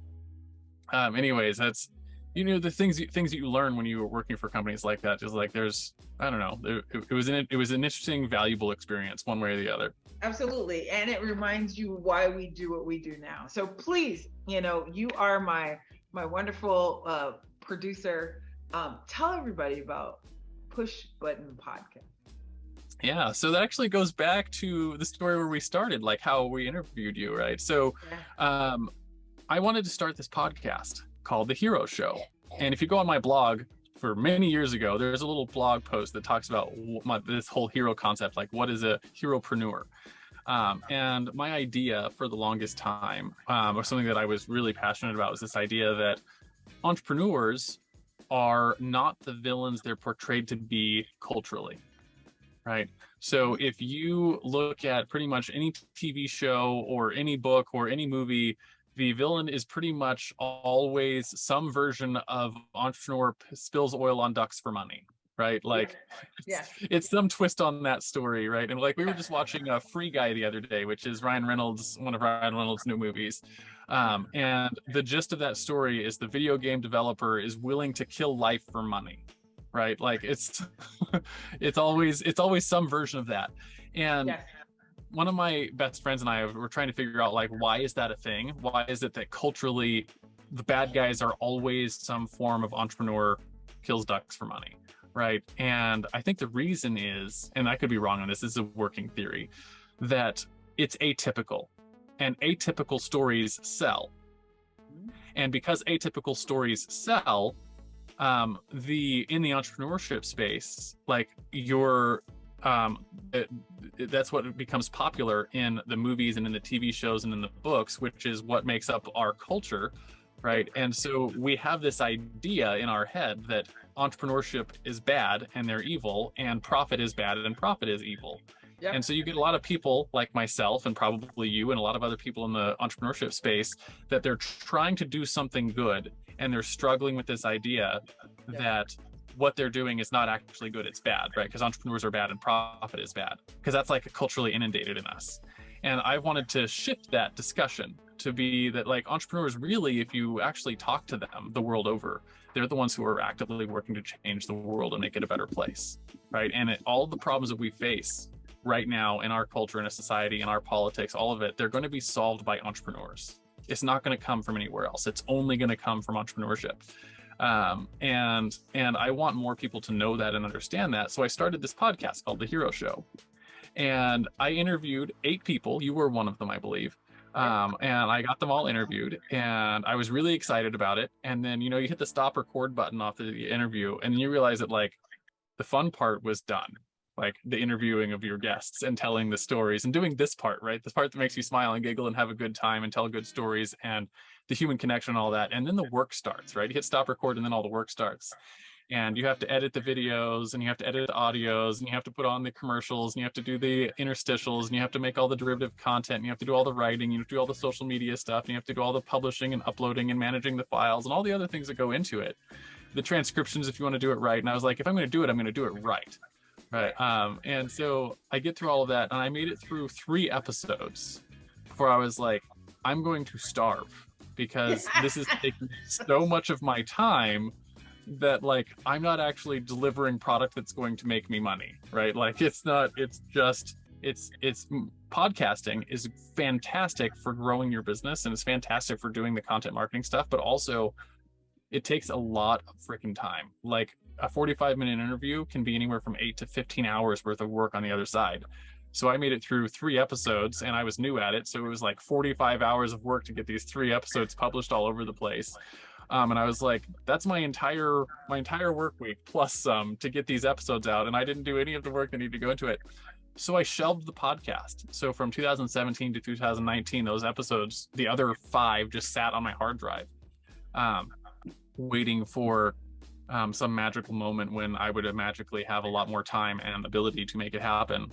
anyways, that's the things that you learn when you were working for companies like that. Just like there's, I don't know, it was an interesting, valuable experience one way or the other. Absolutely. And it reminds you why we do what we do now. So please, you are my wonderful producer. Tell everybody about Push Button Podcast. Yeah, so that actually goes back to the story where we started, like how we interviewed you, right? So I wanted to start this podcast called The Hero Show. And if you go on my blog for many years ago, there's a little blog post that talks about this whole hero concept, like what is a heropreneur? And my idea for the longest time, or something that I was really passionate about, was this idea that entrepreneurs are not the villains they're portrayed to be culturally. Right. So if you look at pretty much any TV show or any book or any movie, the villain is pretty much always some version of entrepreneur spills oil on ducks for money. Right. Like it's some twist on that story. Right. And like we were just watching Free Guy the other day, which is one of Ryan Reynolds' new movies. And the gist of that story is the video game developer is willing to kill life for money. Right, like it's always some version of that. And one of my best friends and I were trying to figure out, like, why is that a thing? Why is it that culturally the bad guys are always some form of entrepreneur kills ducks for money, right? And I think the reason is, and I could be wrong on this is a working theory, that it's atypical, and atypical stories sell. And because atypical stories sell, in the entrepreneurship space, like that's what becomes popular in the movies and in the TV shows and in the books, which is what makes up our culture, right? And so we have this idea in our head that entrepreneurship is bad and they're evil, and profit is bad and profit is evil. And so you get a lot of people like myself and probably you and a lot of other people in the entrepreneurship space that they're trying to do something good, and they're struggling with this idea that what they're doing is not actually good, it's bad, right? Because entrepreneurs are bad and profit is bad, because that's like culturally inundated in us. And I wanted to shift that discussion to be that, like, entrepreneurs really, if you actually talk to them the world over, they're the ones who are actively working to change the world and make it a better place, right? And all the problems that we face right now in our culture, in a society, in our politics, all of it, they're going to be solved by entrepreneurs. It's not going to come from anywhere else. It's only going to come from entrepreneurship. And I want more people to know that and understand that. So I started this podcast called The Hero Show. And I interviewed 8 people. You were one of them, I believe. And I got them all interviewed, and I was really excited about it. And then, you hit the stop record button off the interview, and then you realize that, like, the fun part was done. Like the interviewing of your guests and telling the stories and doing this part, right? This part that makes you smile and giggle and have a good time and tell good stories and the human connection and all that. And then the work starts, right? You hit stop record and then all the work starts. And you have to edit the videos, and you have to edit the audios, and you have to put on the commercials, and you have to do the interstitials, and you have to make all the derivative content, and you have to do all the writing, you have to do all the social media stuff, and you have to do all the publishing and uploading and managing the files and all the other things that go into it. The transcriptions, if you want to do it right. And I was like, if I'm going to do it, I'm going to do it right. Right. And so I get through all of that, and I made it through 3 episodes before I was like, I'm going to starve, because this is taking so much of my time that, like, I'm not actually delivering product that's going to make me money, right? Like, it's just podcasting is fantastic for growing your business, and it's fantastic for doing the content marketing stuff, but also it takes a lot of freaking time. Like a 45-minute interview can be anywhere from 8 to 15 hours worth of work on the other side. So I made it through 3 episodes, and I was new at it, so it was like 45 hours of work to get these 3 episodes published all over the place. And I was like, that's my entire work week plus some to get these episodes out, and I didn't do any of the work that needed to go into it. So I shelved the podcast. So from 2017 to 2019, those episodes, the other 5 just sat on my hard drive, waiting for some magical moment when I would magically have a lot more time and ability to make it happen.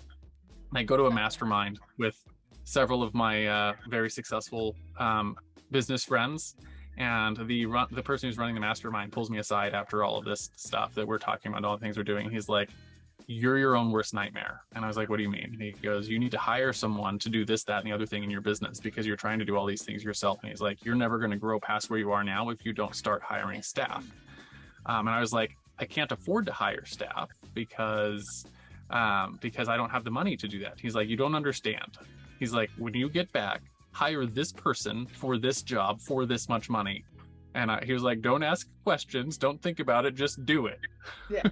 And I go to a mastermind with several of my very successful business friends, and the person who's running the mastermind pulls me aside after all of this stuff that we're talking about, all the things we're doing. He's like, "You're your own worst nightmare." And I was like, "What do you mean?" And he goes, "You need to hire someone to do this, that, and the other thing in your business because you're trying to do all these things yourself." And he's like, "You're never going to grow past where you are now if you don't start hiring staff." And I was like, "I can't afford to hire staff because I don't have the money to do that." He's like, "You don't understand." He's like, "When you get back, hire this person for this job for this much money." And he was like, "Don't ask questions, don't think about it, just do it." Yeah.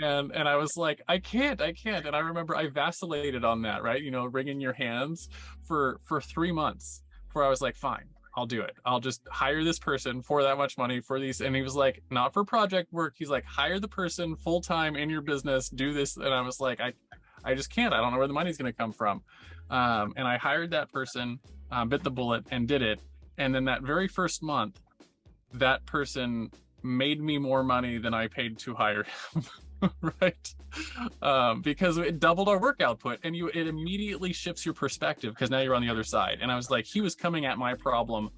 and I was like, I can't. And I remember I vacillated on that, right? Wringing your hands for 3 months, where I was like, fine, I'll do it. I'll just hire this person for that much money for these. And he was like, not for project work. He's like, hire the person full time in your business, do this. And I was like, I just can't. I don't know where the money's going to come from. And I hired that person, bit the bullet and did it. And then that very first month, that person made me more money than I paid to hire him. Right? Because it doubled our work output, and it immediately shifts your perspective because now you're on the other side. And I was like, he was coming at my problem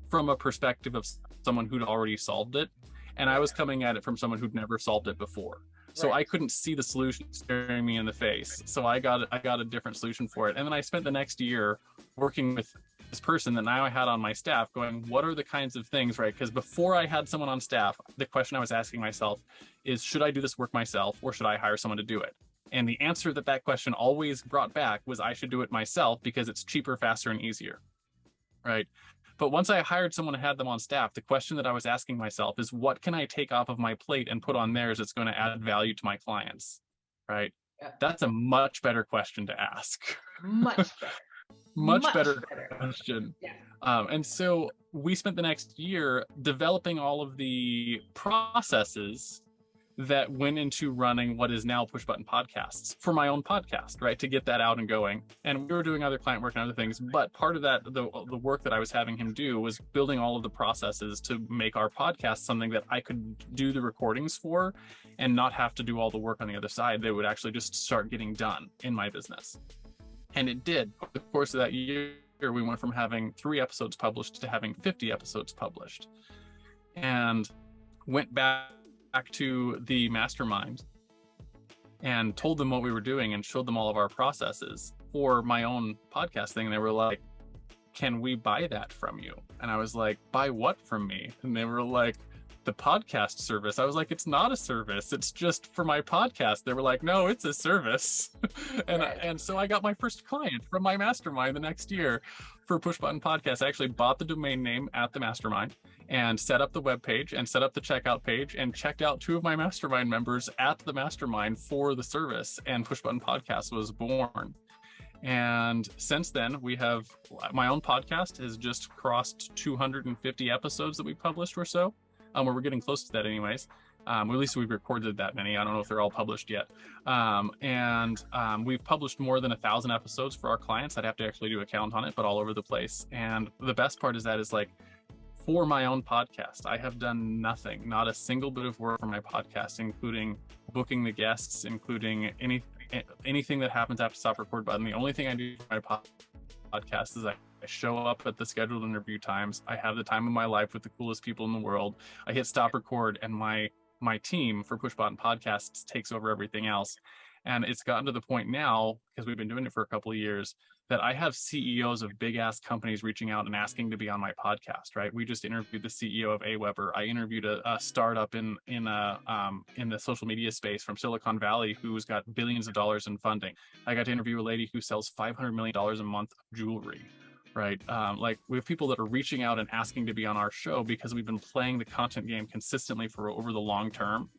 from a perspective of someone who'd already solved it, and I was coming at it from someone who'd never solved it before. So right. I couldn't see the solution staring me in the face. So I got a different solution for it. And then I spent the next year working with this person that now I had on my staff, going, what are the kinds of things, right? Because before I had someone on staff, the question I was asking myself is, should I do this work myself or should I hire someone to do it? And the answer that question always brought back was I should do it myself because it's cheaper, faster, and easier, right? But once I hired someone and had them on staff, the question that I was asking myself is, what can I take off of my plate and put on theirs that's going to add value to my clients, right? Yeah. That's a much better question to ask. Much better. much better question. Yeah. And so we spent the next year developing all of the processes that went into running what is now Push Button Podcasts for my own podcast, right? To get that out and going. And we were doing other client work and other things, but part of that, the work that I was having him do was building all of the processes to make our podcast something that I could do the recordings for and not have to do all the work on the other side. They would actually just start getting done in my business. And it did. Over the course of that year, we went from having 3 episodes published to having 50 episodes published, and went back to the mastermind and told them what we were doing and showed them all of our processes for my own podcast thing. And they were like, "Can we buy that from you?" And I was like, "Buy what from me?" And they were like, "The podcast service." I was like, "It's not a service. It's just for my podcast." They were like, "No, it's a service." And so I got my first client from my mastermind the next year for Push Button Podcast. I actually bought the domain name at the mastermind and set up the web page and set up the checkout page and checked out 2 of my mastermind members at the mastermind for the service, and Push Button Podcast was born. And since then, we have my own podcast has just crossed 250 episodes that we published or so. Where we're getting close to that anyways. At least we've recorded that many. I don't know if they're all published yet. And we've published more than 1,000 episodes for our clients. I'd have to actually do a count on it, but all over the place. And the best part is like, for my own podcast, I have done nothing, not a single bit of work for my podcast, including booking the guests, including anything that happens after stop record button. The only thing I do for my podcast is I show up at the scheduled interview times. I have the time of my life with the coolest people in the world. I hit stop record, and my team for Push Button Podcasts takes over everything else. And it's gotten to the point now, because we've been doing it for a couple of years, that I have CEOs of big ass companies reaching out and asking to be on my podcast, right? We just interviewed the CEO of AWeber. I interviewed a startup in the social media space from Silicon Valley who's got billions of dollars in funding. I got to interview a lady who sells $500 million a month of jewelry, right? Like, we have people that are reaching out and asking to be on our show because we've been playing the content game consistently for over the long term.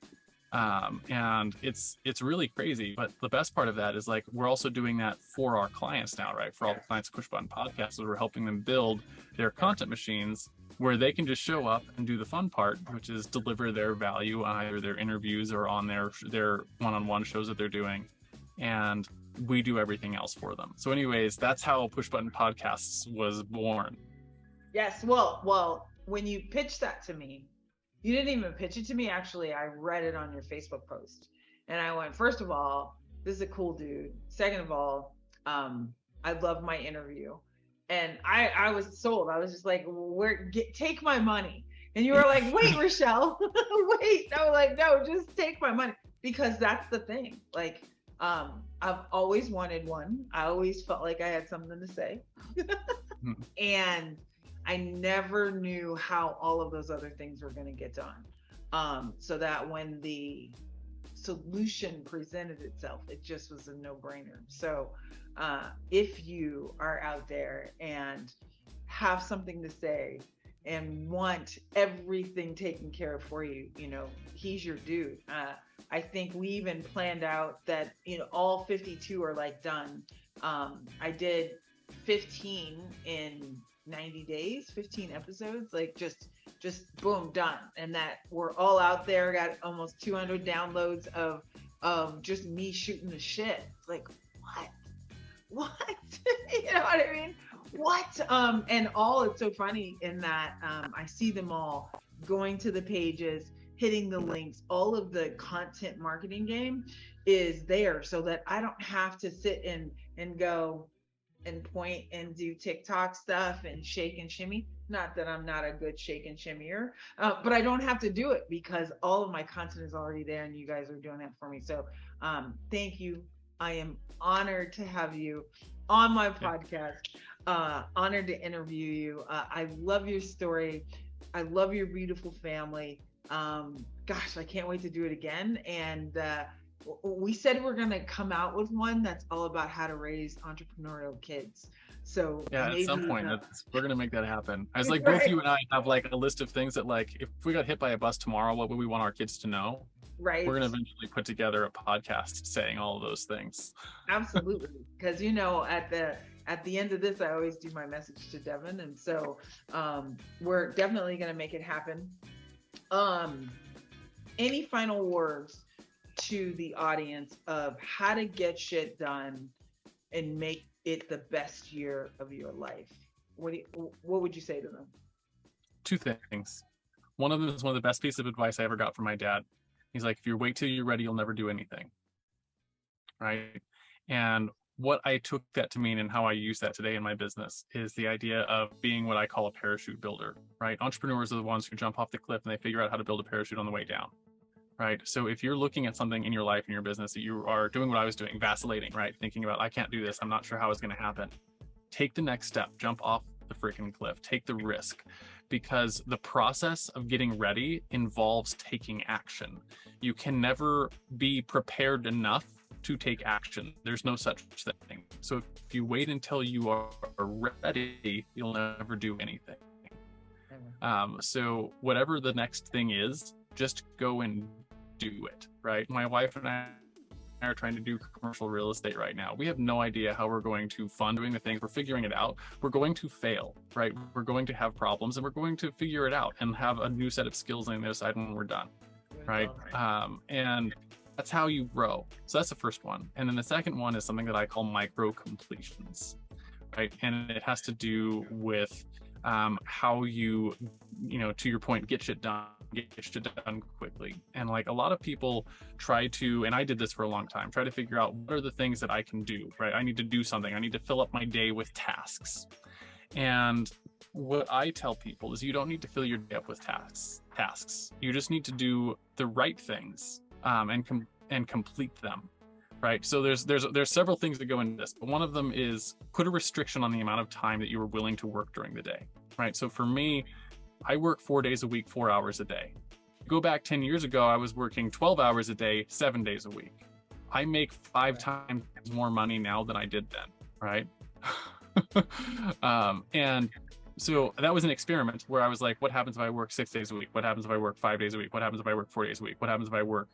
And it's really crazy. But the best part of that is, like, we're also doing that for our clients now, right? For all the clients of Push Button Podcasts, we're helping them build their content machines where they can just show up and do the fun part, which is deliver their value on either their interviews or on their one-on-one shows that they're doing. And we do everything else for them. So anyways, that's how Push Button Podcasts was born. Yes. Well, when you pitched that to me, you didn't even pitch it to me. Actually, I read it on your Facebook post and I went, first of all, this is a cool dude. Second of all, I love my interview. And I was sold. I was just like, take my money. And you were like, wait, Richelle, wait. I was like, no, just take my money. Because that's the thing. Like, I've always wanted one. I always felt like I had something to say. And I never knew how all of those other things were going to get done. So that when the solution presented itself, it just was a no-brainer. So if you are out there and have something to say and want everything taken care of for you, you know, he's your dude. I think we even planned out that, you know, all 52 are like done. I did 15 in 90 days, 15 episodes, like just boom, done. And that we're all out there, got almost 200 downloads of just me shooting the shit. Like, what? You know what I mean? What? And all, it's so funny in that I see them all going to the pages, hitting the links. All of the content marketing game is there so that I don't have to sit and go and point and do TikTok stuff and shake and shimmy. Not that I'm not a good shake and shimmier, but I don't have to do it because all of my content is already there and you guys are doing that for me. So thank you. I am honored to have you on my podcast. Honored to interview you. I love your story. I love your beautiful family. Gosh, I can't wait to do it again. And we said we're going to come out with one that's all about how to raise entrepreneurial kids. So yeah, maybe, at some point we're going to make that happen. I was like, right. Both you and I have like a list of things that, like, if we got hit by a bus tomorrow, what would we want our kids to know? Right. We're going to eventually put together a podcast saying all of those things. Absolutely. Because, you know, at the end of this, I always do my message to Devin. And so we're definitely going to make it happen. Any final words to the audience of how to get shit done and make it the best year of your life? What would you say to them? Two things. One of them is one of the best pieces of advice I ever got from my dad. He's like, if you wait till you're ready, you'll never do anything. Right? And what I took that to mean and how I use that today in my business is the idea of being what I call a parachute builder, right? Entrepreneurs are the ones who jump off the cliff and they figure out how to build a parachute on the way down, right? So if you're looking at something in your life, in your business, that you are doing what I was doing, vacillating, right? Thinking about, I can't do this. I'm not sure how it's going to happen. Take the next step, jump off the freaking cliff, take the risk, because the process of getting ready involves taking action. You can never be prepared enough to take action. There's no such thing. So if you wait until you are ready, you'll never do anything. So whatever the next thing is, just go and do it, right? My wife and I are trying to do commercial real estate right now. We have no idea how we're going to fund doing the things. We're figuring it out. We're going to fail, right? We're going to have problems and we're going to figure it out and have a new set of skills on the other side when we're done, right? And that's how you grow. So that's the first one. And then the second one is something that I call micro completions, right? And it has to do with how you know, to your point, get shit done quickly. And like a lot of people try to, and I did this for a long time, try to figure out what are the things that I can do, right? I need to do something. I need to fill up my day with tasks. And what I tell people is you don't need to fill your day up with tasks. You just need to do the right things and complete them, right? So there's several things that go into this. But one of them is put a restriction on the amount of time that you are willing to work during the day, right? So for me, I work 4 days a week, 4 hours a day. Go back 10 years ago, I was working 12 hours a day, 7 days a week. I make 5 times more money now than I did then, right? And so that was an experiment where I was like, what happens if I work 6 days a week? What happens if I work 5 days a week? What happens if I work 4 days a week? What happens if I work,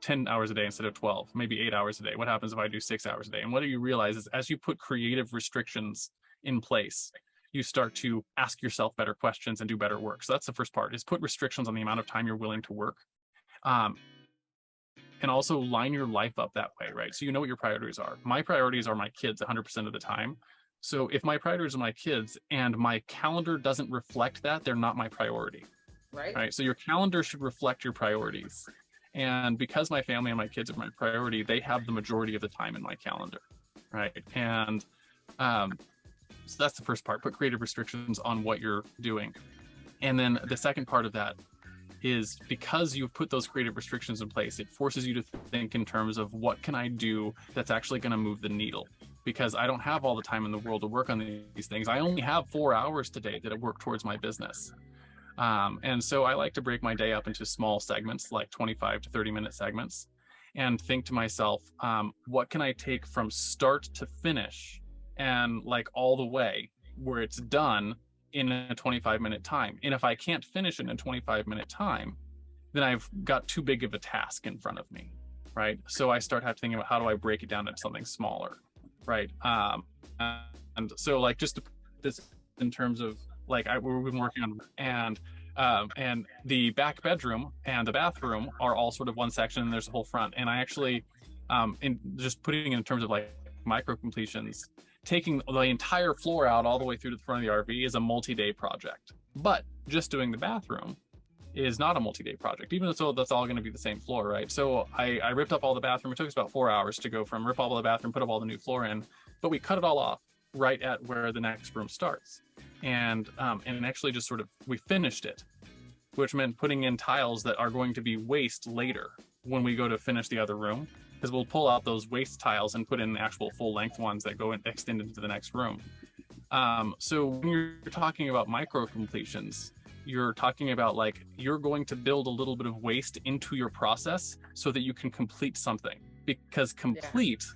10 hours a day instead of 12, maybe 8 hours a day? What happens if I do 6 hours a day? And what do you realize is as you put creative restrictions in place, you start to ask yourself better questions and do better work. So that's the first part, is put restrictions on the amount of time you're willing to work. And also line your life up that way, right? So you know what your priorities are. My priorities are my kids 100% of the time. So if my priorities are my kids and my calendar doesn't reflect that, they're not my priority. Right? So your calendar should reflect your priorities. And because my family and my kids are my priority, they have the majority of the time in my calendar, right? And so that's the first part, put creative restrictions on what you're doing. And then the second part of that is because you've put those creative restrictions in place, it forces you to think in terms of what can I do that's actually going to move the needle? Because I don't have all the time in the world to work on these things. I only have 4 hours today that I work towards my business. And so I like to break my day up into small segments, like 25 to 30-minute segments, and think to myself, what can I take from start to finish and like all the way where it's done in a 25-minute time? And if I can't finish it in a 25-minute time, then I've got too big of a task in front of me, right? So I start thinking about how do I break it down into something smaller, right? And so like just to put this in terms of like we've been working on, and the back bedroom and the bathroom are all sort of one section, and there's a whole front. And I actually, in just putting it in terms of like micro completions, taking the entire floor out all the way through to the front of the RV is a multi-day project. But just doing the bathroom is not a multi-day project, even though that's all going to be the same floor, right? So I ripped up all the bathroom. It took us about 4 hours to go from rip all the bathroom, put up all the new floor in, but we cut it all off right at where the next room starts. And actually just sort of, we finished it, which meant putting in tiles that are going to be waste later when we go to finish the other room, because we'll pull out those waste tiles and put in the actual full length ones that go and extend into the next room. So when you're talking about micro completions, you're talking about like, you're going to build a little bit of waste into your process so that you can complete something, because completions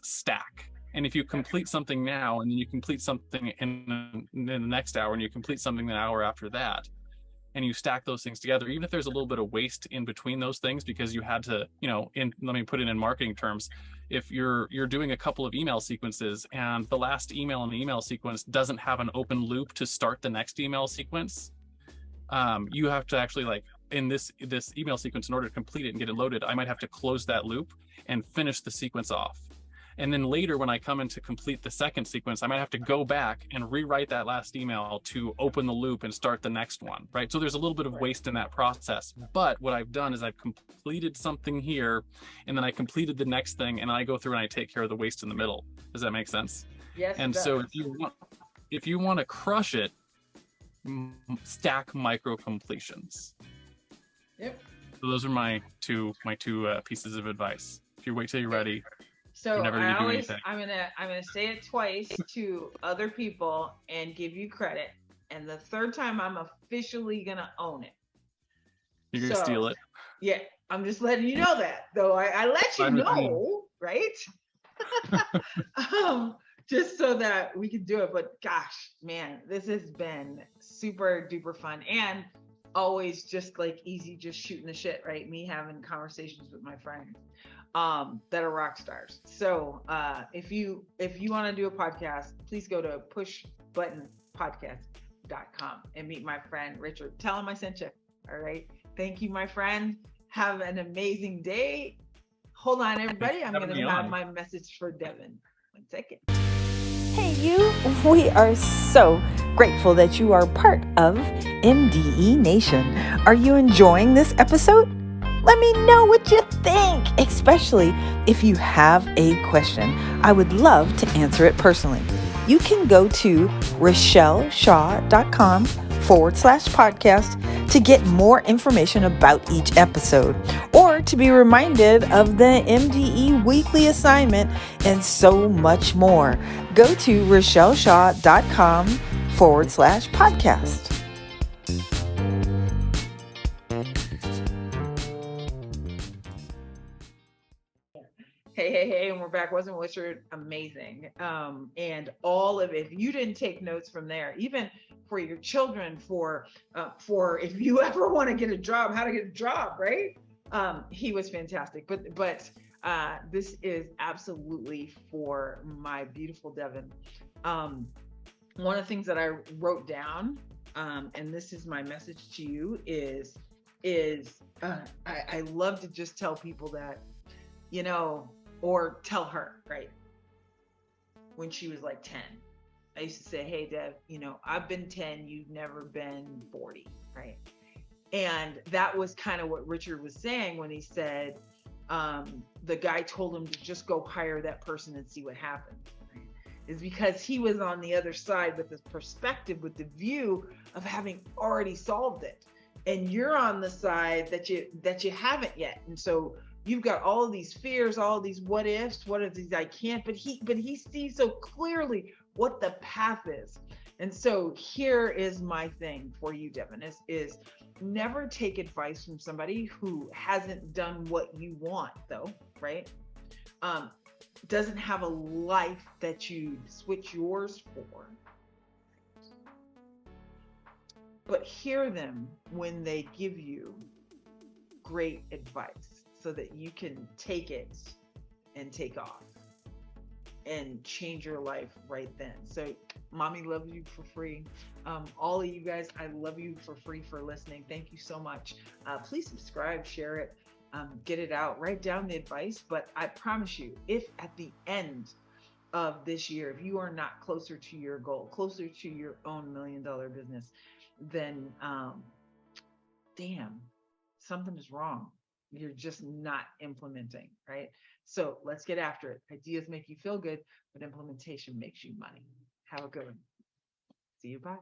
stack. And if you complete something now, and then you complete something in the next hour, and you complete something the hour after that, and you stack those things together, even if there's a little bit of waste in between those things, because you had to, let me put it in marketing terms. If you're doing a couple of email sequences and the last email in the email sequence doesn't have an open loop to start the next email sequence, you have to actually, like, in this email sequence, in order to complete it and get it loaded, I might have to close that loop and finish the sequence off. And then later, when I come in to complete the second sequence, I might have to go back and rewrite that last email to open the loop and start the next one, right? So there's a little bit of waste in that process. But what I've done is I've completed something here, and then I completed the next thing, and I go through and I take care of the waste in the middle. Does that make sense? Yes. And so if you want to crush it, stack micro completions. Yep. So those are my two pieces of advice. If you wait till you're ready. So I'm gonna say it twice to other people and give you credit, and the third time I'm officially gonna own it. You're gonna steal it? Yeah, I'm just letting you know that, though. I let you know, right? Just so that we can do it. But gosh, man, this has been super duper fun, and always just like easy, just shooting the shit, right? Me having conversations with my friends that are rock stars. So if you want to do a podcast, please go to pushbuttonpodcast.com and meet my friend Richard. Tell him I sent you. All right. Thank you, my friend. Have an amazing day. Hold on, everybody. I'm going to have my message for Devin. 1 second. Hey, you. We are so grateful that you are part of MDE Nation. Are you enjoying this episode? Let me know what you think, especially if you have a question. I would love to answer it personally. You can go to RichelleShaw.com/podcast to get more information about each episode, or to be reminded of the MDE weekly assignment, and so much more. Go to RichelleShaw.com/podcast. Hey, and we're back. Wasn't Richard amazing? And all of it, if you didn't take notes from there, even for your children, for if you ever want to get a job, how to get a job, right? He was fantastic. But this is absolutely for my beautiful Devin. One of the things that I wrote down, and this is my message to you, is I love to just tell people that, or tell her, right? When she was like 10, I used to say, hey, Dev, I've been 10, you've never been 40, right? And that was kind of what Richard was saying when he said, the guy told him to just go hire that person and see what happens. Right? Is because he was on the other side with this perspective, with the view of having already solved it. And you're on the side that you haven't yet. And so you've got all of these fears, all of these what ifs, what if these I can't, but he sees so clearly what the path is. And so here is my thing for you, Devin, is never take advice from somebody who hasn't done what you want, though, right? Doesn't have a life that you switch yours for. But hear them when they give you great advice, so that you can take it and take off and change your life right then. So mommy loves you for free. All of you guys, I love you for free for listening. Thank you so much. Please subscribe, share it, get it out, write down the advice. But I promise you, if at the end of this year, if you are not closer to your goal, closer to your own $1 million business, then damn, something is wrong. You're just not implementing, right? So let's get after it. Ideas make you feel good, but implementation makes you money. Have a good one. See you. Bye.